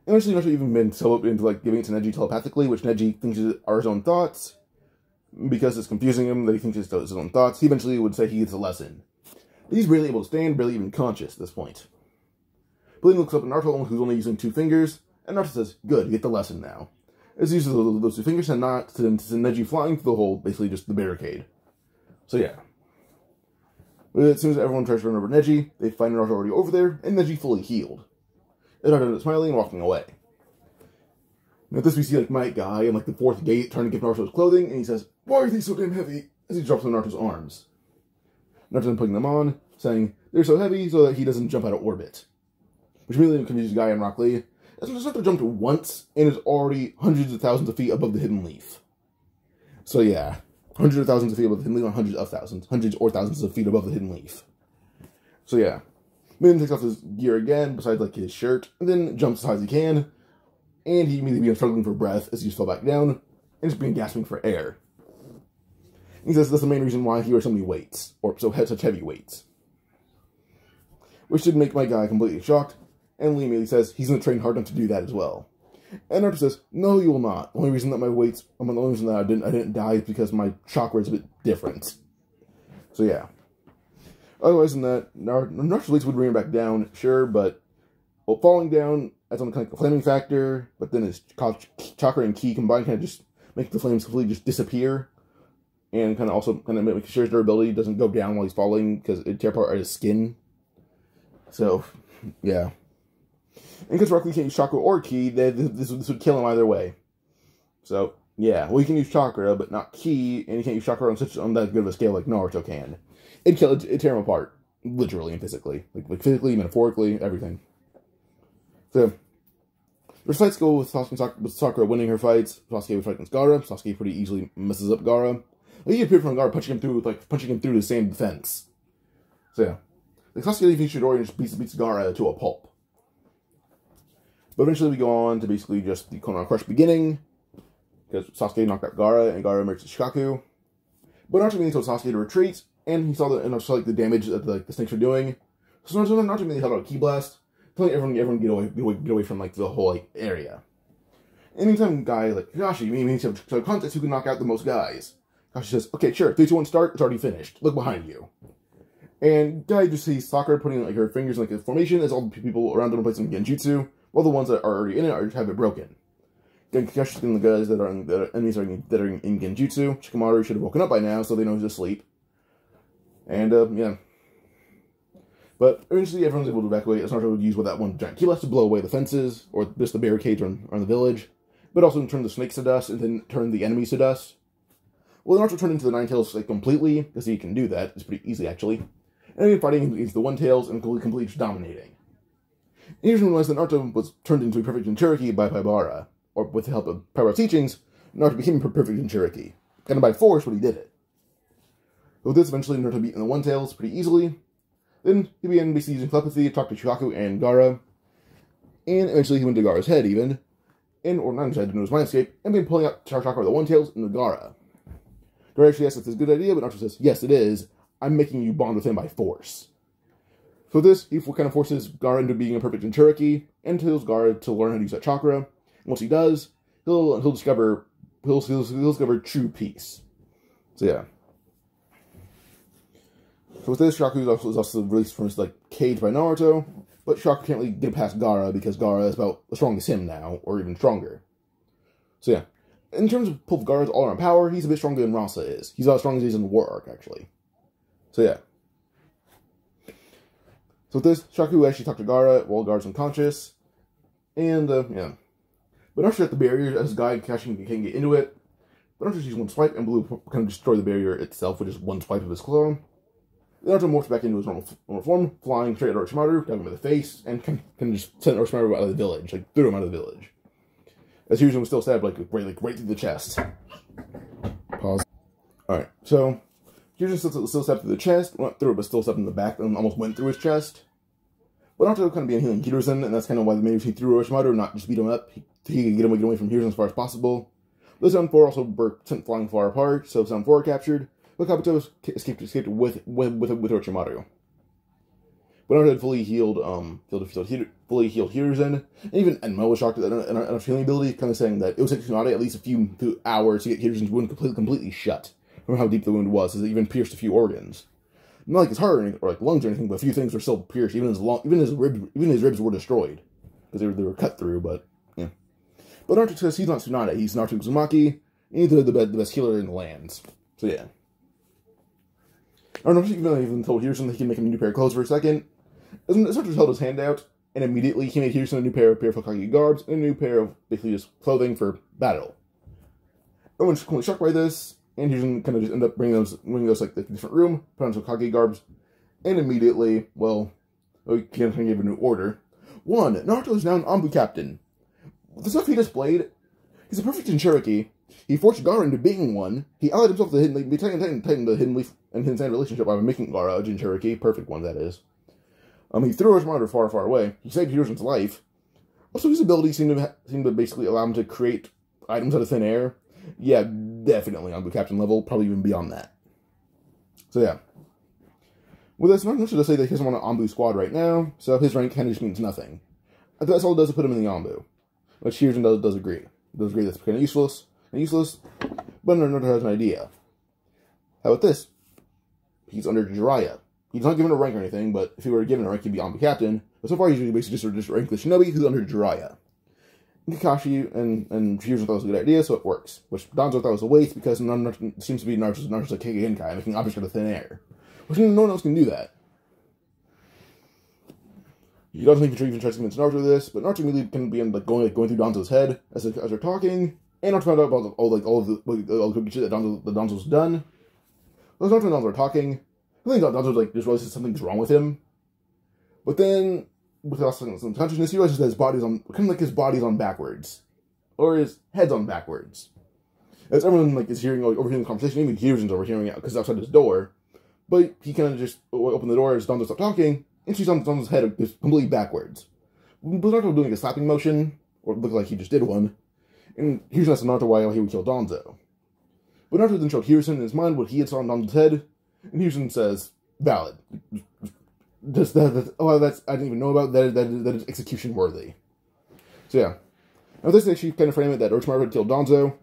And eventually, Naruto even been so up into like giving it to Neji telepathically, which Neji thinks are his own thoughts. Because it's confusing him that he thinks it's his own thoughts, he eventually would say he gets a lesson. But he's barely able to stand, barely even conscious at this point. But then he looks up at Naruto, who's only using 2 fingers, and Naruto says, "Good, you get the lesson now." As he uses those 2 fingers and not to Neji flying through the hole, basically just the barricade. So yeah. But as soon as everyone tries to run over Neji, they find Naruto already over there, and Neji fully healed. And Naruto is smiling and walking away. And at this we see like my guy in like the 4th gate trying to give Naruto his clothing, and he says, "Why are these so damn heavy?" as he drops on Naruto's arms. Naruto then putting them on, saying they're so heavy so that he doesn't jump out of orbit. Which immediately confuses Guy and Rock Lee, as Naruto jumped once and is already hundreds of thousands of feet above the hidden leaf. So yeah, hundreds of thousands of feet above the hidden leaf, hundreds or thousands of feet above the hidden leaf. So yeah, then takes off his gear again, besides like his shirt, and then jumps as high as he can, and he immediately begins struggling for breath as he just fell back down, and just began gasping for air. He says that's the main reason why he wears so many weights, or such heavy weights. Which did make my guy completely shocked, and Lee immediately says he's going to train hard enough to do that as well. And Naruto says, "No, you will not. The only reason that my weights, the only reason that I didn't die is because my chakra is a bit different." So yeah. Otherwise than that, Naruto's weights would bring him back down, sure, but well, falling down adds on kind of a flaming factor, but then his chakra and ki combined kind of just make the flames completely just disappear. And kind of also make sure his durability doesn't go down while he's falling, because it tear apart his skin. So, yeah. And because Rock Lee can't use chakra or ki, this would kill him either way. So, yeah. Well, he can use chakra, but not ki, and he can't use chakra on that good of a scale like Naruto can. It'd tear him apart, literally and physically. Like physically, metaphorically, everything. So, their fights go with Sakura winning her fights. Sasuke would fight against Gaara. Sasuke pretty easily messes up Gaara. He appeared from Gaara, punching him through the same defense. So yeah, the Sasuke leaving Chidori and just beats Gaara to a pulp. But eventually we go on to basically just the Konoha Crush beginning, because Sasuke knocked out Gaara and Gaara emerged to Shikaku. But Naruto immediately told Sasuke to retreat, and he saw the damage that the snakes were doing. So Naruto immediately held out a Ki Blast, telling everyone get away from like the whole area. Anytime Guy like Kakashi, he needs to have context who can knock out the most guys. Kakashi says, "Okay, sure, 3, 2, 1, start, it's already finished. Look behind you." And Guy just sees Sakura putting like her fingers in like a formation as all the people around them place in Genjutsu, while the ones that are already in it have it broken. Then Kakashi's getting the guys that are in Genjutsu. Shikamaru should have woken up by now, so they know he's asleep. And, yeah. But eventually everyone's able to evacuate, as Naruto would use with that one giant Ki Blast to blow away the fences, or just the barricades around the village, but also turn the snakes to dust, and then turn the enemies to dust. Well, Naruto turned into the Nine Tails like completely, because he can do that. It's pretty easy, actually. And then fighting against the One Tails and completely just dominating. And he didn't realize that Naruto was turned into a perfect Jinchuriki by Paibara, or with the help of Paibara's teachings, Naruto became a perfect Jinchuriki. Kind of by force, but he did it. With this, eventually Naruto beat the One Tails pretty easily. Then he began basically using telepathy to talk to Shikaku and Gaara. And eventually he went to Gaara's head, even. Or not his head, to know his mind escape, and began pulling out chakra with the One Tails into Gaara. Gaara actually asks if it's a good idea, but Naruto says, "Yes, it is. I'm making you bond with him by force." So with this, he kind of forces Gaara into being a perfect Jinchuriki, and tells Gaara to learn how to use that chakra. And once he does, he'll discover true peace. So yeah. So with this, Shikaku is also released from his cage by Naruto, but Shikaku can't really get past Gaara because Gaara is about as strong as him now, or even stronger. So yeah. In terms of Gaara's all-around power, he's a bit stronger than Rasa is. He's about as strong as he is in the War Arc, actually. So yeah. So with this, Shikaku actually talked to Gaara while Gaara's unconscious. And, yeah. But Naruto at the barrier as Guy and Kakashi can get into it. But Naruto uses one swipe, and Blue kind of destroy the barrier itself with just one swipe of his claw. Naruto morphs back into his normal form, flying straight at Orochimaru, diving him in the face, and can just send Orochimaru out of the village, threw him out of the village. As Hiruzen was still stabbed, right through the chest. Pause. Alright, so Hiruzen still stabbed through the chest, went through it, but still stabbed in the back, and almost went through his chest. But Naruto kind of being healing Hiruzen, and that's kind of why the main reason he threw Orochimaru, not just beat him up. He could get away from Hiruzen as far as possible. The Sound 4 also sent flying far apart, so Sound 4 captured. But Kabuto escaped with Orochimaru. But Naruto had fully healed fully healed Hiruzen. And even Enma was shocked at our healing ability, kind of saying that it would take Tsunade at least a few hours to get Hiruzen's wound completely shut from how deep the wound was, as it even pierced a few organs. Not like his heart or like lungs or anything, but a few things were still pierced. Even his ribs were destroyed because they were cut through. But yeah. But Naruto says he's not Tsunade. He's Naruto Uzumaki. And he's the best healer in the lands. So yeah. Naruto even told Hiruzen that he can make him a new pair of clothes for a second. Naruto held his hand out, and immediately he made Hiruzen a new pair of Hokage garbs and a new pair of basically just clothing for battle. Everyone's completely shocked by this. And Hiruzen kind of just ended up bringing those like, the different room, put on some Hokage garbs, and immediately, well, we kind of gave a new order. 1. Naruto is now an Anbu captain. With the stuff he displayed, he's a perfect Jinchuriki. He forced Gaara into being one. He allied himself to the Hidden Leaf, tightened the Hidden Leaf and Hidden Sand relationship by making Gaara a Jinchuriki, perfect one that is. He threw Orochimaru far, far away. He saved Hiruzen's life. Also, his abilities seemed to basically allow him to create items out of thin air. Yeah, definitely on the captain level, probably even beyond that. So yeah. With this, Naruto does say that he doesn't want an Anbu squad right now, so his rank kind of just means nothing. That's all it does to put him in the Anbu. Which Hiruzen does agree. Does agree that's kind of useless, but Naruto has an idea. How about this? He's under Jiraiya. He's not given a rank or anything, but if he were given a rank, he'd be Anbu captain. But so far, he's basically just rank the shinobi who's under Jiraiya. Kakashi and Hiruzen thought it was a good idea, so it works. Which Danzo thought was a waste because it seems to be Naruto's like Kage making objects out of thin air. Which no one else can do that. He doesn't even try to convince Naruto of this, but Naruto immediately can be like going through Danzo's head as they're talking, and Naruto found out about all the shit that Danzo's done. As Naruto and Danzo are talking, I think Danzo like just realizes something's wrong with him, but then with some consciousness, he realizes that his body's on backwards, or his head's on backwards. As everyone like is overhearing the conversation, even Hiruzen's overhearing it because outside his door. But he kind of just opened the door as Danzo stopped talking, and sees Danzo's head just completely backwards. But Naruto doing a slapping motion, or it looked like he just did one, and Hiruzen asked Naruto why he would kill Danzo. But Naruto then showed Hiruzen in his mind what he had saw on Danzo's head, and Hiruzen says, "Valid. Just I didn't even know about that. That is execution worthy." So yeah, now this actually kind of frame it that Orochimaru had killed Danzo,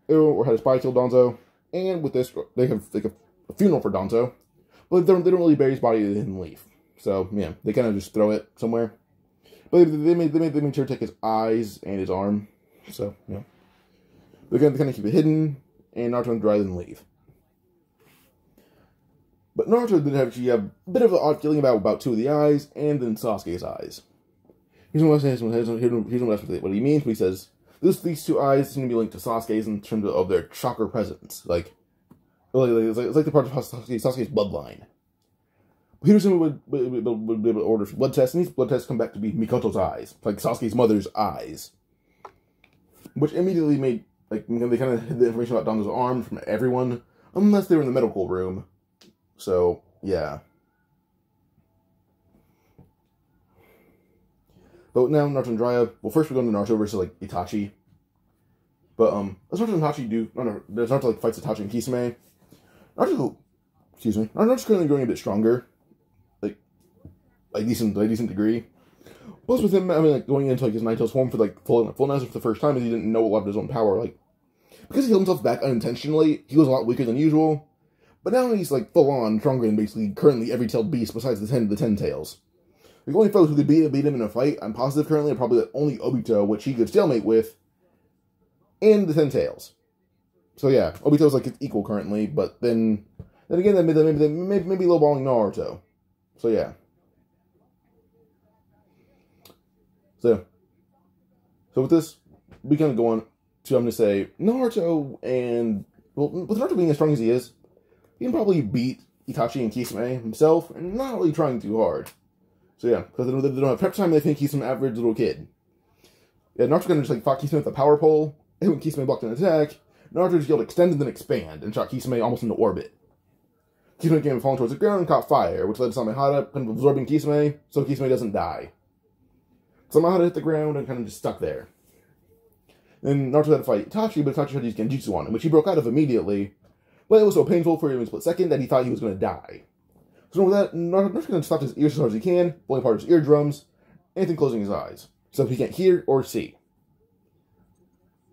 or had a spy kill Danzo, and with this they have like a funeral for Danzo, but they don't really bury his body in the Hidden Leaf. So yeah, they kind of just throw it somewhere. But they made sure to take his eyes and his arm. So yeah, they kind of keep it hidden, and Naruto and Jiraiya then leave. But Naruto did actually have a bit of an odd feeling about two of the eyes, and then Sasuke's eyes. Here's what he means when he says, these two eyes seem to be linked to Sasuke's in terms of their chakra presence. It's like the part of Sasuke's bloodline. Hiruzen would be able to order blood tests, and these blood tests come back to be Mikoto's eyes, like Sasuke's mother's eyes. Which immediately made, they kind of hid the information about Danzo's arm from everyone, unless they were in the medical room. So, yeah. But now, Naruto and Jiraiya, well, first we're going to Naruto versus, Itachi. But, let's Naruto and Itachi do, Naruto, fights Itachi and Kisame. Naruto's currently growing a bit stronger. Decent degree. Plus with him, going into, his Nine-Tails form for, full Naruto for the first time, and he didn't know a lot of his own power, because he healed himself back unintentionally, he was a lot weaker than usual. But now he's, full-on stronger than basically currently every tailed beast besides the 10 tails. The only foes who could beat him in a fight, I'm positive currently, are probably only Obito, which he could stalemate with, and the 10 tails. So yeah, Obito's, equal currently, but then again, maybe lowballing Naruto. So yeah. So with this, we kind of go on to, I'm going to say, Naruto and, with Naruto being as strong as he is, he can probably beat Itachi and Kisame himself, and not really trying too hard. So yeah, because they don't have prep time, they think he's some average little kid. Yeah, Naruto's gonna just fought Kisame with a power pole, and when Kisame blocked an attack, Naruto just yelled extend and then expand, and shot Kisame almost into orbit. Kisame came falling towards the ground and caught fire, which led to Samehada kind of absorbing Kisame, so Kisame doesn't die. Samehada hit the ground and kind of just stuck there. Then Naruto had to fight Itachi, but Itachi had to use Genjutsu on him, which he broke out of immediately. But it was so painful for him in a split second that he thought he was going to die. So with that, Naruto's going to stop his ears as hard as he can, blowing apart his eardrums, anything closing his eyes, so he can't hear or see.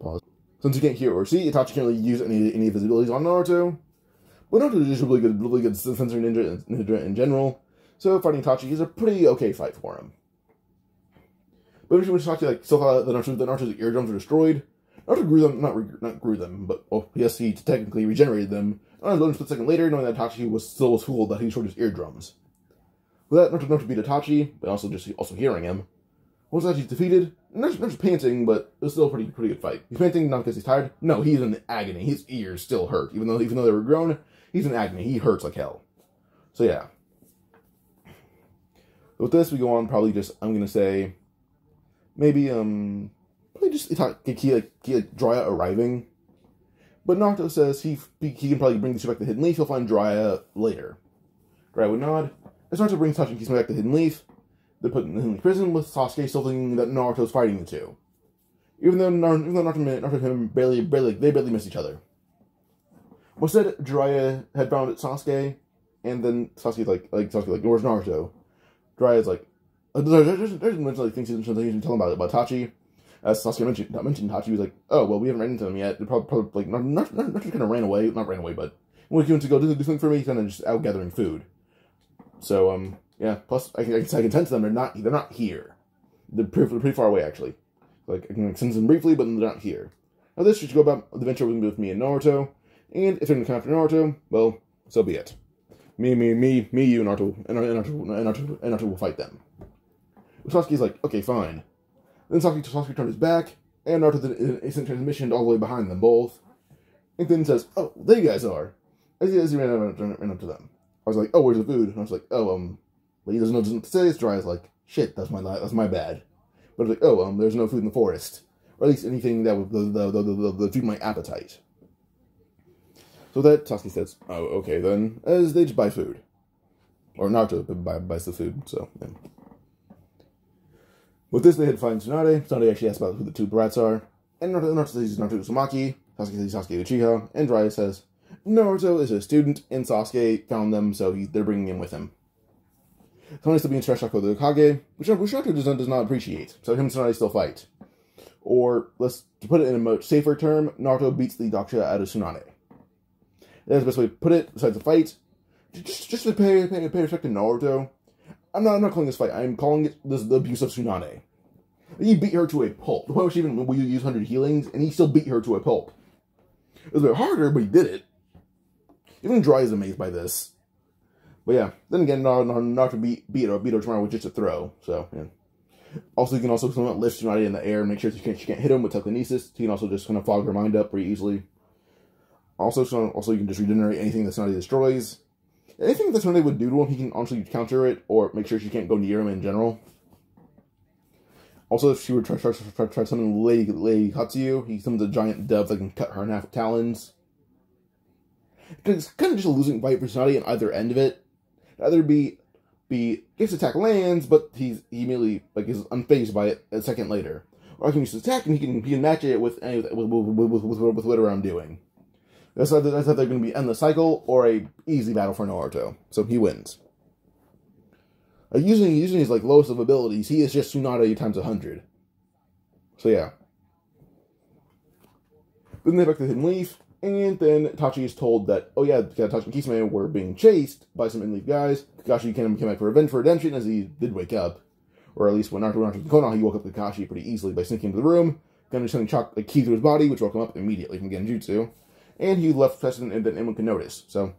Pause. Since he can't hear or see, Itachi can't really use any of his abilities on Naruto. But Naruto is just a really good sensory ninja in general, so fighting Itachi is a pretty okay fight for him. But when Itachi still thought that Naruto's eardrums were destroyed, Naruto grew them, not grew them, but well, yes, he technically regenerated them. And a split second later, knowing that Itachi still was fooled that he destroyed his eardrums. With that, Naruto beat Itachi, but also hearing him. Once Itachi's defeated, Naruto's panting, but it was still a pretty good fight. He's panting not because he's tired. No, he's in agony. His ears still hurt, even though they were grown. He's in agony. He hurts like hell. So yeah. With this, we go on. Probably just I'm gonna say, maybe probably just Jiraiya arriving. But Naruto says he can probably bring this back to Hidden Leaf. He'll find Jiraiya later. Jiraiya would nod. As Naruto brings Itachi and Kisame back to Hidden Leaf, they're put in the Hidden Leaf prison with Sasuke still thinking that Naruto's fighting the two. Even though Naruto and him barely miss each other. Instead, Jiraiya had found Sasuke, and then Sasuke's like, where's Naruto? Jiraiya's like, there's things he's telling about Itachi. As Sasuke mentioned Itachi, was like, oh, well, we haven't ran into them yet. They're probably not kind of ran away, but when he went to go do something for me, he's kind of just out gathering food. So, yeah, plus, I can sense them, they're not here. They're pretty far away, actually. Like, I can sense them briefly, but they're not here. Now, this should go about the adventure with me and Naruto. And if they're going to come after Naruto, well, so be it. Me, you, Naruto, and Naruto will fight them. Sasuke's like, okay, fine. Then Sasuke turned his back, and Naruto did an instant transmission all the way behind them both. And then says, oh, there you guys are. As he ran up to them. I was like, oh, where's the food? And I was like, oh, but he doesn't know what to say. It's dry. It's like, shit, that's my bad. But I was like, oh, there's no food in the forest. Or at least anything that would feed my appetite. So that Sasuke says, oh, okay then, as they just buy food. Or Naruto buys the food, so, yeah. With this, they had to find Tsunade. Tsunade actually asks about who the two brats are. And Naruto says he's Naruto Uzumaki. Sasuke says he's Sasuke Uchiha. And Jiraiya says, Naruto is a student, and Sasuke found them, so they're bringing him with him. Tsunade's still being stretched out of the Kage, which Naruto does not appreciate, so him and Tsunade still fight. Or, to put it in a much safer term, Naruto beats the Daksha out of Tsunade. That's the best way to put it, besides the fight. Just to pay respect to Naruto, I'm not calling this fight, I'm calling it the abuse of Tsunade. He beat her to a pulp. The point was even we use 100 healings, and he still beat her to a pulp. It was a bit harder, but he did it. Even Dry is amazed by this. But yeah, then again, Naruto beat her tomorrow with just a throw, so, yeah. Also, you can also lift Tsunade in the air and make sure she can't hit him with telekinesis. He can also just kind of fog her mind up pretty easily. Also, you can just regenerate anything that Tsunade destroys. Anything that Tsunade would do to him, he can honestly counter it, or make sure she can't go near him in general. Also, if she would try summoning Lady Hatsuyu, he summons a giant dove that can cut her in half with talons. It's kind of just a losing fight for Tsunade on either end of it. Either gets attack lands, but he immediately is unfazed by it a second later. Or I can use his attack and he can match it with whatever I'm doing. That's either going to be endless cycle or a easy battle for Naruto. So he wins. Using his lowest of abilities, he is just Tsunade times 100. So yeah. Then they back to Hidden Leaf, and then Itachi is told that, oh yeah, Itachi and Kisame were being chased by some Hidden Leaf guys. Kakashi came back for redemption, as he did wake up. Or at least when Naruto was in Konoha, he woke up Kakashi pretty easily by sneaking into the room, kind of sending a key through his body, which woke him up immediately from Genjutsu. And he left faster than anyone could notice. So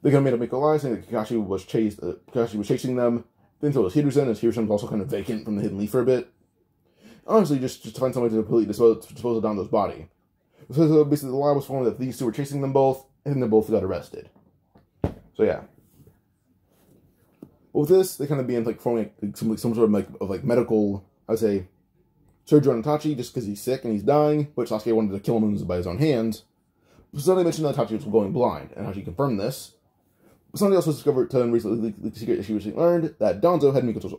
they kind of made a lie, saying that Kakashi was chasing them. Then so was Hiruzen, as Hiruzen was also kind of vacant from the Hidden Leaf for a bit. Honestly, just to find somebody to completely dispose of Dando's body. So basically, the lie was formed that these two were chasing them both, and they both got arrested. So yeah. With this, they kind of began forming some sort of medical, I would say, surgery on Itachi just because he's sick and he's dying, but Sasuke wanted to kill him by his own hands. Somebody mentioned that Itachi was going blind, and how she confirmed this. Somebody also discovered recently the secret that she recently learned that Danzo had Mikoto's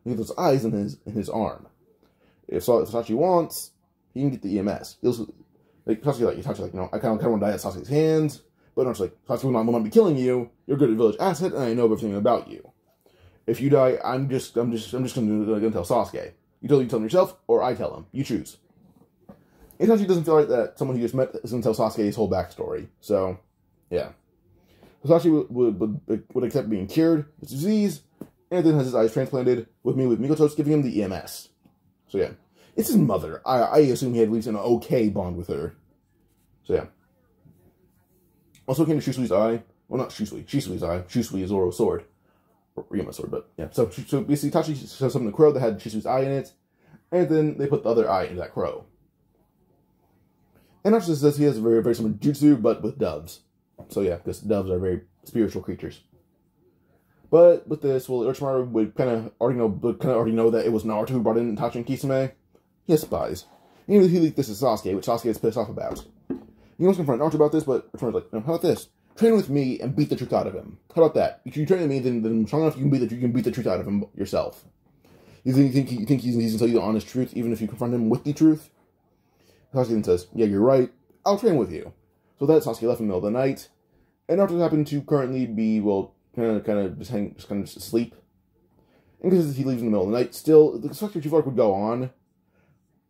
Mikoto's eyes in his arm. If Itachi wants, he can get the EMS. Itachi I kind of want to die at Sasuke's hands, but Naruto's like, Sasuke will not be killing you. You're a good village asset, and I know everything about you. If you die, I'm just gonna tell Sasuke. You tell him yourself, or I tell him. You choose. Itachi doesn't feel right that someone he just met is gonna tell Sasuke his whole backstory. So, yeah. Sasuke would accept being cured of this disease, and then has his eyes transplanted, with Mikoto's giving him the EMS. So yeah. It's his mother. I assume he had at least an okay bond with her. So yeah. Also came to Shusui's eye. Well, not Shisui's eye. Shusui is Zoro's sword. Or Ryuma's sword, but yeah. So basically Itachi saw something in the crow that had Shisui's eye in it, and then they put the other eye into that crow. And Naruto says he has a very, very similar jutsu, but with doves. So yeah, because doves are very spiritual creatures. But with this, well, Orochimaru would kind of already know that it was Naruto who brought in Itachi and Kisame. He has spies. And he leaked this to Sasuke, which Sasuke is pissed off about. He wants to confront Naruto about this, but Orochimaru's like, no, how about this? Train with me and beat the truth out of him. How about that? If you train with me, then I'm strong enough you can beat the truth out of him yourself. You think he's going to tell you the honest truth, even if you confront him with the truth? Sasuke then says, yeah, you're right. I'll train with you. So that Sasuke left in the middle of the night. And Naruto happened to currently be, well, kind of just asleep. And because he leaves in the middle of the night, still, the structure chief arc would go on.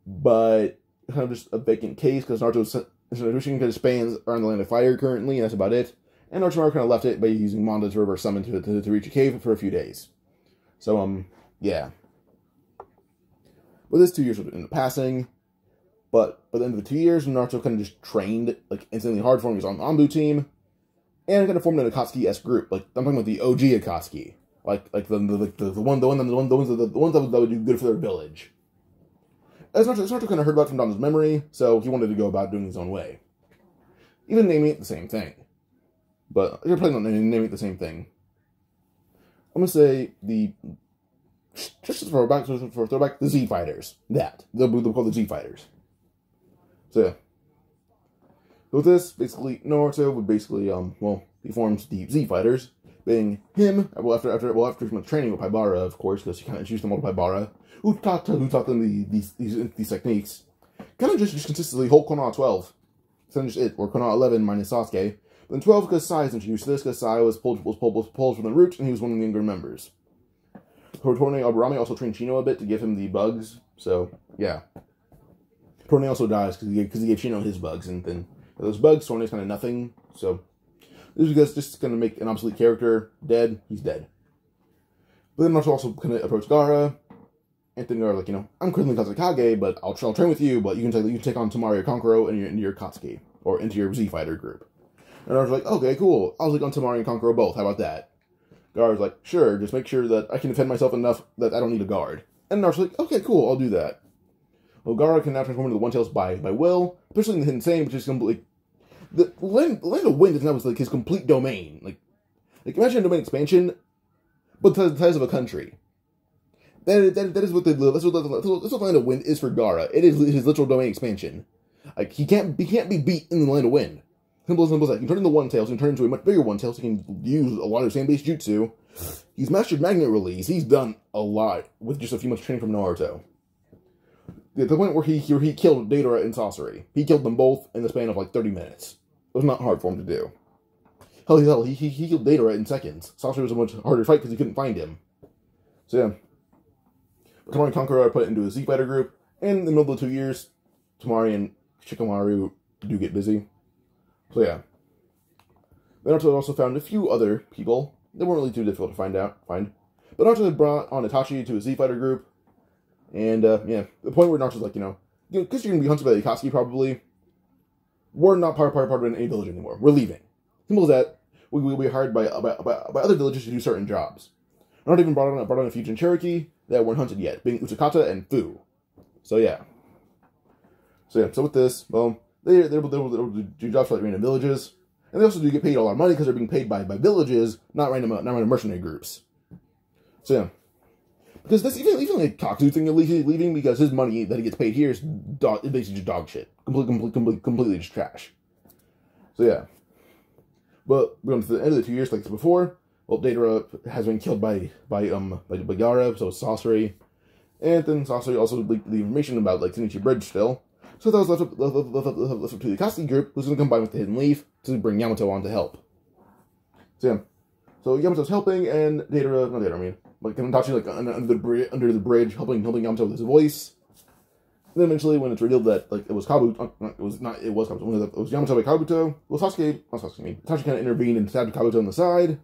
But kind of just a vacant case, because Naruto's kind of spans around the land of fire currently, and that's about it. And Orochimaru kind of left it by using Manda's reverse summon to reach a cave for a few days. So, yeah. Well, this 2 years would end up passing. But by the end of the 2 years, Naruto kind of just trained, like, insanely hard for him. He was on the Anbu team. And kind of formed an Akatsuki-esque group. Like, I'm talking about the OG Akatsuki. Like the ones that would do good for their village. As Naruto kind of heard about from Donna's memory, so he wanted to go about doing his own way. Even naming it the same thing. But you're probably not naming it the same thing. I'm gonna say just for throwback, the Z Fighters. They'll call the Z Fighters. So yeah. So with this, basically, Naruto would basically, he forms the Z Fighters, being him, after much training with Paibara, of course, because he kind of introduced them all to Paibara, who taught them these techniques. Kind of just consistently whole Konoha 12. That's just it, or Konoha 11 minus Sasuke. Then 12 because Sai is introduced to this, because Sai was pulled from the root, and he was one of the younger members. Torne Aburame also trained Shino a bit to give him the bugs, so, yeah. Torne also dies because he gave Shino his bugs, and then those bugs, Torne's kind of nothing, so... This is because just going to make an obsolete character dead, he's dead. But then Naruto also kind of approached Gaara, and then Gaara like, I'm currently Kazekage, but I'll train with you, but you can take on Temari or Kankuro into your Katsuki, or into your Z Fighter group. And Naruto's like, okay, cool, I'll take on Temari and Kankuro both, how about that? Gaara's like, sure, just make sure that I can defend myself enough that I don't need a guard. And Naruto's like, okay, cool, I'll do that. Well, Gaara can now transform into the One Tails by will, especially in the Hidden Sane, which is completely... The land of Wind is now like his complete domain. Like imagine a domain expansion, but the size of a country. That is what that's what Land of Wind is for Gaara. It is his literal domain expansion. Like he can't be beat in the Land of Wind. Simple as that. He can turn into One Tails. He can turn into a much bigger One Tails. He can use a lot of the same base jutsu. He's mastered Magnet Release. He's done a lot with just a few months training from Naruto. At the point where he killed Deidara and Sasori. He killed them both in the span of like 30 minutes. It was not hard for him to do. Hell, he killed Deidara in seconds. Sasori was a much harder fight because he couldn't find him. So yeah. Temari and Kankuro are put into a Z Fighter group, and in the middle of the 2 years, Temari and Shikamaru do get busy. So yeah. Then Naruto also found a few other people. They weren't really too difficult to find. But Naruto had brought on Itachi to a Z Fighter group. And, yeah, the point where Naruto's like, because you're going to be hunted by the Akatsuki probably, we're not part of any village anymore. We're leaving. Simple as that. We'll be hired by other villages to do certain jobs. Naruto even brought on a few Jin Cherokee that weren't hunted yet, being Utsukata and Fu. So, yeah. So with this, well, they're able to do jobs for, like, random villages. And they also do get paid a lot of money because they're being paid by villages, not random mercenary groups. So, yeah. Because that's even like Kaku thing leaving because his money that he gets paid here is basically just dog shit. Completely just trash. So yeah. But we're going to the end of the 2 years like this before. Well, Deidara has been killed by Gaara, so it's Sasori. And then Sasori also leaked the information about like Shinichi Bridge still. So that was left up to the Akatsuki group, who's going to combine with the Hidden Leaf to bring Yamato on to help. So yeah. So Yamato's helping, and Deidara, not Deidara, I mean, like Itachi like under the bridge, helping Yamato with his voice. And then eventually, when it's revealed that like it was Kabuto, it was Kabuto. When it was Yamato by Kabuto. Well, Itachi kind of intervened and stabbed Kabuto on the side.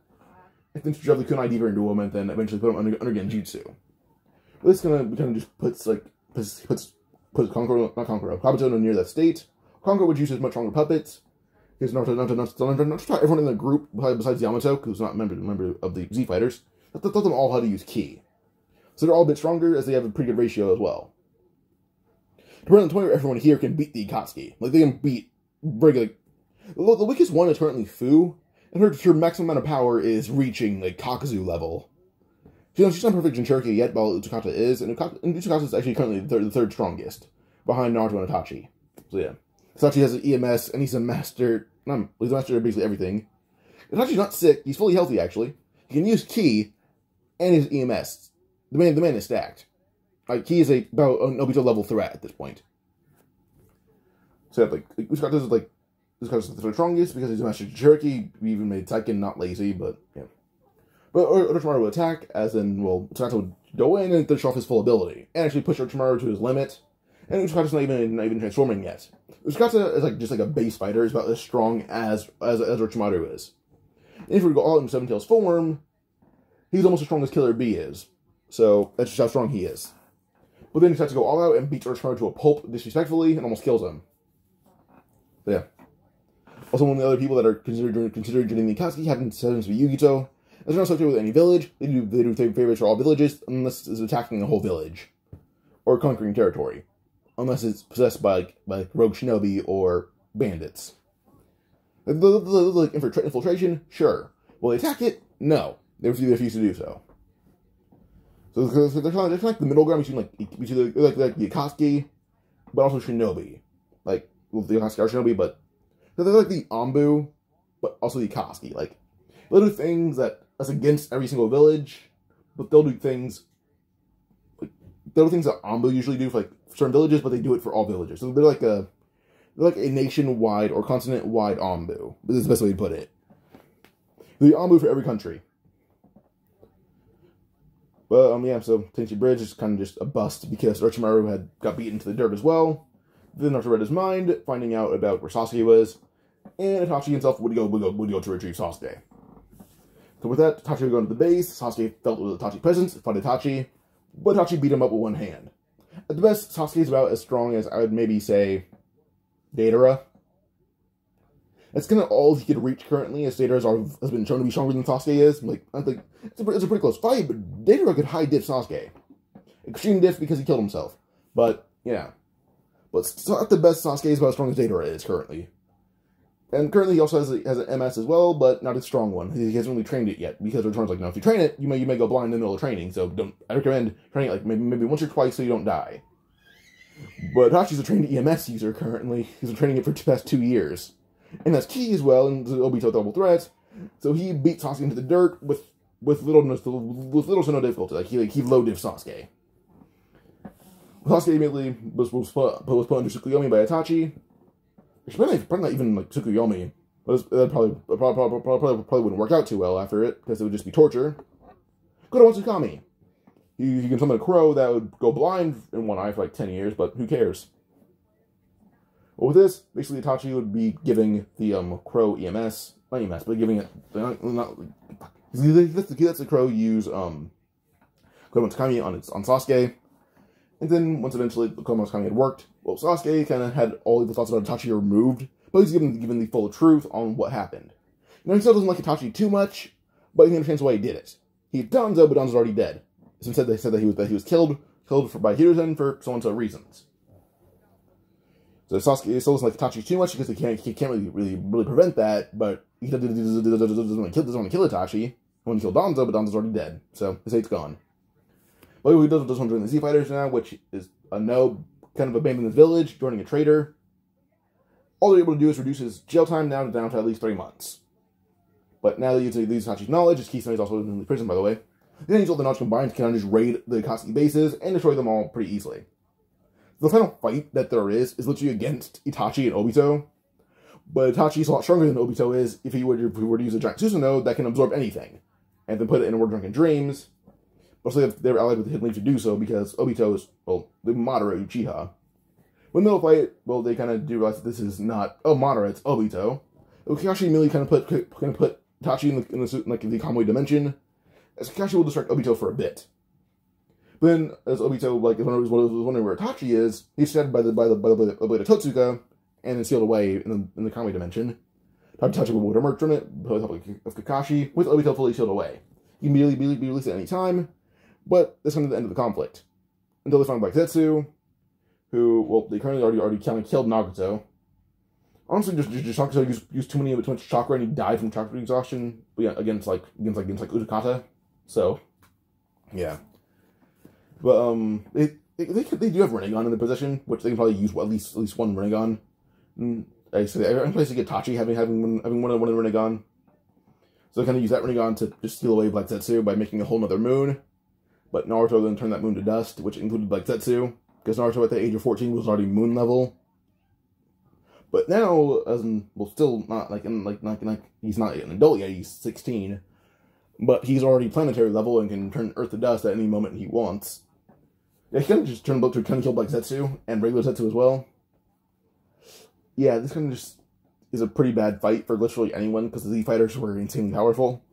And then shoved the kunai deeper into him, and then eventually put him under Genjutsu. This kind of just puts Kabuto near that state. Kankuro would use his much stronger puppets. Here's not everyone in the group besides Yamato, who's not a member of the Z Fighters. Taught them all how to use ki. So they're all a bit stronger, as they have a pretty good ratio as well. To the point where everyone here can beat the Akatsuki. Like, they can beat regular... The weakest one is currently Fu, and her maximum amount of power is reaching, like, Kakuzu level. She's not perfect Jinchuriki yet, while Utsukata is, and Utsukata is actually currently the third strongest, behind Naruto and Itachi. So yeah. Itachi has an EMS, and he's a master... he's a master of basically everything. Itachi's not sick, he's fully healthy, actually. He can use ki and his EMS. The man is stacked. Like, he is about an Obito level threat at this point. So, like, Utsukata is the strongest because he's a master Jinchuriki. We even made Saiken not lazy, but, yeah. But Orochimaru will attack, as in, well, Utsukata would go in and show off his full ability, and actually push Orochimaru to his limit. And Utsukata's not even transforming yet. Utsukata is just like a base fighter, is about as strong as Orochimaru is. And if we go all in Seven Tails form, he's almost as strong as Killer B is. So that's just how strong he is. But then he decides to go all out and beats Orochimaru to a pulp disrespectfully and almost kills him. So yeah. Also, one of the other people that are considered joining the Akatsuki happens to be Yugito. As they're not associated with any village, they do favorites for all villages unless it's attacking a whole village or conquering territory, unless it's possessed by rogue shinobi or bandits. Like infiltration, sure. Will they attack it? No, they refuse to do so. So they're kind of like the middle ground between the Akatsuki, but also shinobi. Like, well, the Akatsuki are shinobi, but they're like the Anbu, but also the Akatsuki. Like, they'll do things that's against every single village, but they'll do things that Anbu usually do for like certain villages, but they do it for all villages. So they're like a nationwide or continent-wide Anbu. This is the best way to put it. The Anbu for every country. But yeah, so Tenchi Bridge is kind of just a bust because Orochimaru got beaten to the dirt as well. Then after read his mind, finding out about where Sasuke was, and Itachi himself would go to retrieve Sasuke. So with that, Itachi would go into the base. Sasuke felt with Itachi's presence, fought Itachi, but Itachi beat him up with one hand. At the best, Sasuke is about as strong as I would maybe say Deidara. That's kind of all he could reach currently, as Deidara has been shown to be stronger than Sasuke is. Like, I think it's a pretty close fight, but Deidara could high diff Sasuke. Extreme diff because he killed himself. But, yeah. But at the best, Sasuke is about as strong as Deidara is currently. And currently he also has an MS as well, but not a strong one. He hasn't really trained it yet, because Returns like, no, if you train it, you may go blind in the middle of training, so I recommend training it like maybe once or twice so you don't die. But Itachi's a trained EMS user currently. He's been training it for the past 2 years. And that's key as well, and Obito double threat. So he beat Sasuke into the dirt with little to no difficulty. Like he low diff Sasuke. Sasuke immediately was put under Tsukuyomi by Itachi. Which probably not even like Tsukuyomi. That probably wouldn't work out too well after it, because it would just be torture. Go to Watsukami. You can summon a crow that would go blind in one eye for like 10 years, but who cares? Well, with this, basically Itachi would be giving the crow EMS, not EMS, but giving it that's the crow use Komatokami on Sasuke, and then once eventually Komatokami had worked, well, Sasuke kind of had all the thoughts about Itachi removed, but he's given the full truth on what happened. Now he still doesn't like Itachi too much, but he understands why he did it. He Danzo, but Danzo's already dead. So instead they said that he was killed by Hiruzen for so-and-so reasons. So Sasuke still doesn't like Itachi too much because he can't really prevent that, but he doesn't want to kill Itachi. He wants to kill Danzo, but Danzo's already dead, so his hate's gone. But he does want to join the Z Fighters now, which is a no, kind of abandon his village, joining a traitor. All they're able to do is reduce his jail time down to at least 3 months. But now that he uses Itachi's knowledge, his Keystone is also in prison, by the way. Then he's all the knowledge combined can just raid the Akatsuki bases and destroy them all pretty easily. The final fight that there is literally against Itachi and Obito. But Itachi's a lot stronger than Obito is if he were to use a giant Susanoo that can absorb anything. and then put it in Word Drunken Dreams. Mostly they were allied with the Hidden Leaf to do so because Obito is, well, the moderate Uchiha. When they'll fight, well, they kind of do realize that this is not moderate, it's Obito. Kakashi immediately kind of put Itachi in the Kamui dimension, as Kakashi will distract Obito for a bit. Then, as Obito was wondering where Itachi is, he's distracted by the blade of Totsuka, and is sealed away in the Kamui dimension. Itachi will emerge from it, with the help of Kakashi, with Obito fully sealed away. He can be released at any time, but this comes to the end of the conflict. Until they find Black Zetsu, who, well, they currently already kind of killed Nagato. Honestly, just Nagato used too much chakra and he died from chakra exhaustion. But yeah, against Utakata. So, yeah. But they do have Rinnegan in the position, which they can probably use at least one Rinnegan. I say every place to get Tachi having one of the Rinnegan. So they kind of use that Rinnegan to just steal away Black Zetsu by making a whole other moon. But Naruto then turned that moon to dust, which included Black Zetsu, because Naruto at the age of 14 was already moon level. But now, still not he's not an adult yet. He's 16, but he's already planetary level and can turn Earth to dust at any moment he wants. Yeah, he kind of just turned to kind of kill Black Zetsu and regular Zetsu as well. Yeah, this kind of just is a pretty bad fight for literally anyone because the Z fighters were insanely powerful.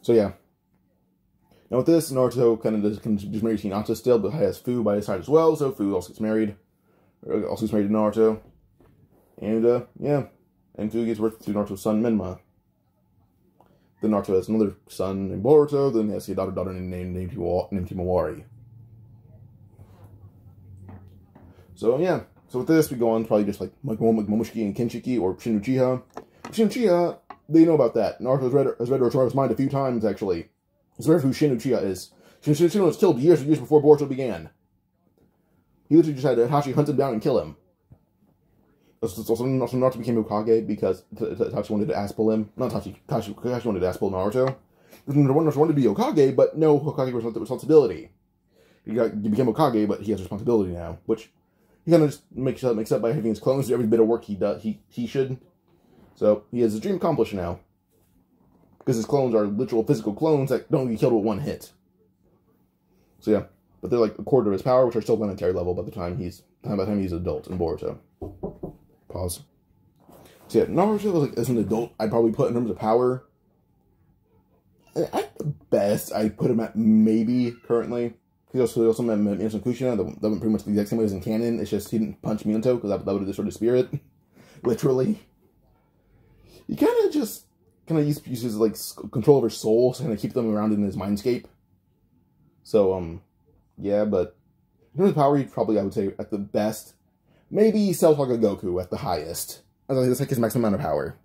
So yeah. Now with this, Naruto kind of just married Hinata still, but has Fu by his side as well, so Fu also gets married. Also gets married to Naruto. And, yeah. And Fu gives birth to Naruto's son, Menma. Then Naruto has another son named Boruto, then he has a daughter named Himawari. So, yeah. So with this, we go on probably just like Momoshiki and Kinshiki, or Shin Uchiha. Shin Uchiha, they know about that. Naruto has read Orochimaru's mind a few times, actually. He's aware of who Shin Uchiha is. Shin Uchiha was killed years before Boruto began. He literally just had Itachi hunt him down and kill him. Also, Naruto became Hokage because Itachi wanted to ass-pull him. Not Kakashi wanted to ass-pull Naruto. Naruto wanted to be Hokage, but no Hokage responsibility. He became Hokage, but he has responsibility now, which he kind of just makes up by having his clones do every bit of work he should. So he has his dream accomplished now. Because his clones are literal physical clones that don't get killed with one hit. So yeah. But they're like a quarter of his power, which are still planetary level by the time he's adult in Boruto. Pause. So yeah, Naruto as an adult, I'd probably put in terms of power. At the best, I'd put him at maybe currently. He also met Minato Kushina, that went pretty much the exact same way as in canon. It's just he didn't punch Minato because that would have destroyed his spirit. Literally. He kind of uses like control over souls to kind of keep them around in his mindscape. So, yeah, but in terms of power, he'd probably, I would say, at the best, maybe Cell Saga Goku at the highest. That's like his maximum amount of power.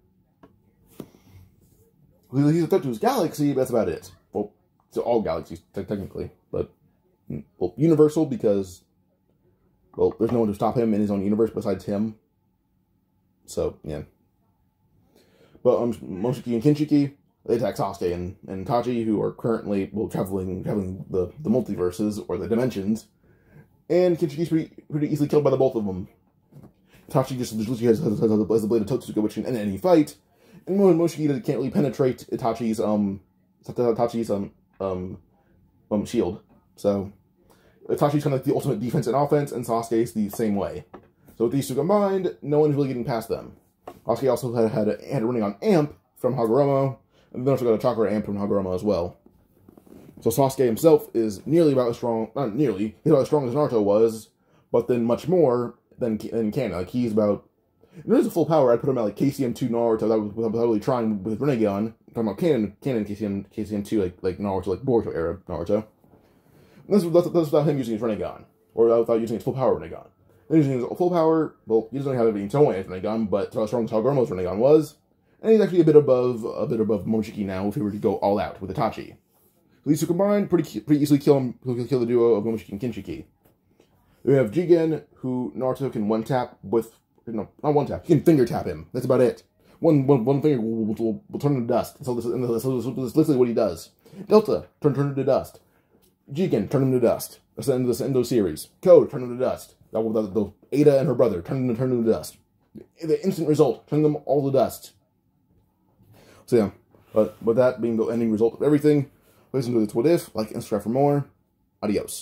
He's a threat to his galaxy, but that's about it. Well, to all galaxies, technically. But, well, universal because, well, there's no one to stop him in his own universe besides him. So, yeah. But, Momoshiki and Kinshiki, they attack Sasuke and Itachi, who are currently, well, traveling the multiverses, or the dimensions. And Kinshiki's pretty easily killed by the both of them. Itachi just literally has the blade of Totsuka, which can end any fight. And Momoshiki can't really penetrate Itachi's shield. So, Itachi's kind of like the ultimate defense and offense, and Sasuke's the same way. So with these two combined, no one's really getting past them. Sasuke also had a running on Amp from Hagoromo, and then also got a Chakra Amp from Hagoromo as well. So Sasuke himself is nearly about as strong, not nearly, he's about as strong as Naruto was, but then much more than canon. Like, he's about, in terms of full power, I'd put him at like KCM2 Naruto, that was without really trying with Rinnegan. Talking about canon KCM2, like Naruto, like Boruto era Naruto. And that's without him using his Rinnegan, or without using his full power Rinnegan. Then using his full power, well, he doesn't have any Tomoe Rinnegan, but how strong as Hagoromo's Rinnegan was. And he's actually a bit above Momoshiki now if he were to go all out with Itachi. So these two combined pretty easily kill the duo of Momoshiki and Kinshiki. Then we have Jigen, who Naruto can one-tap with, no, not one-tap, he can finger-tap him. That's about it. One finger will turn him to dust. So this is literally what he does. Delta, turn him to dust. Jigen, turn him to dust. That's the end of the series. Code, turn him to dust. The Ada and her brother, turn them to dust. The instant result, turn them all to dust. So yeah. But with that being the ending result of everything, listen to this what if, like and subscribe for more. Adios.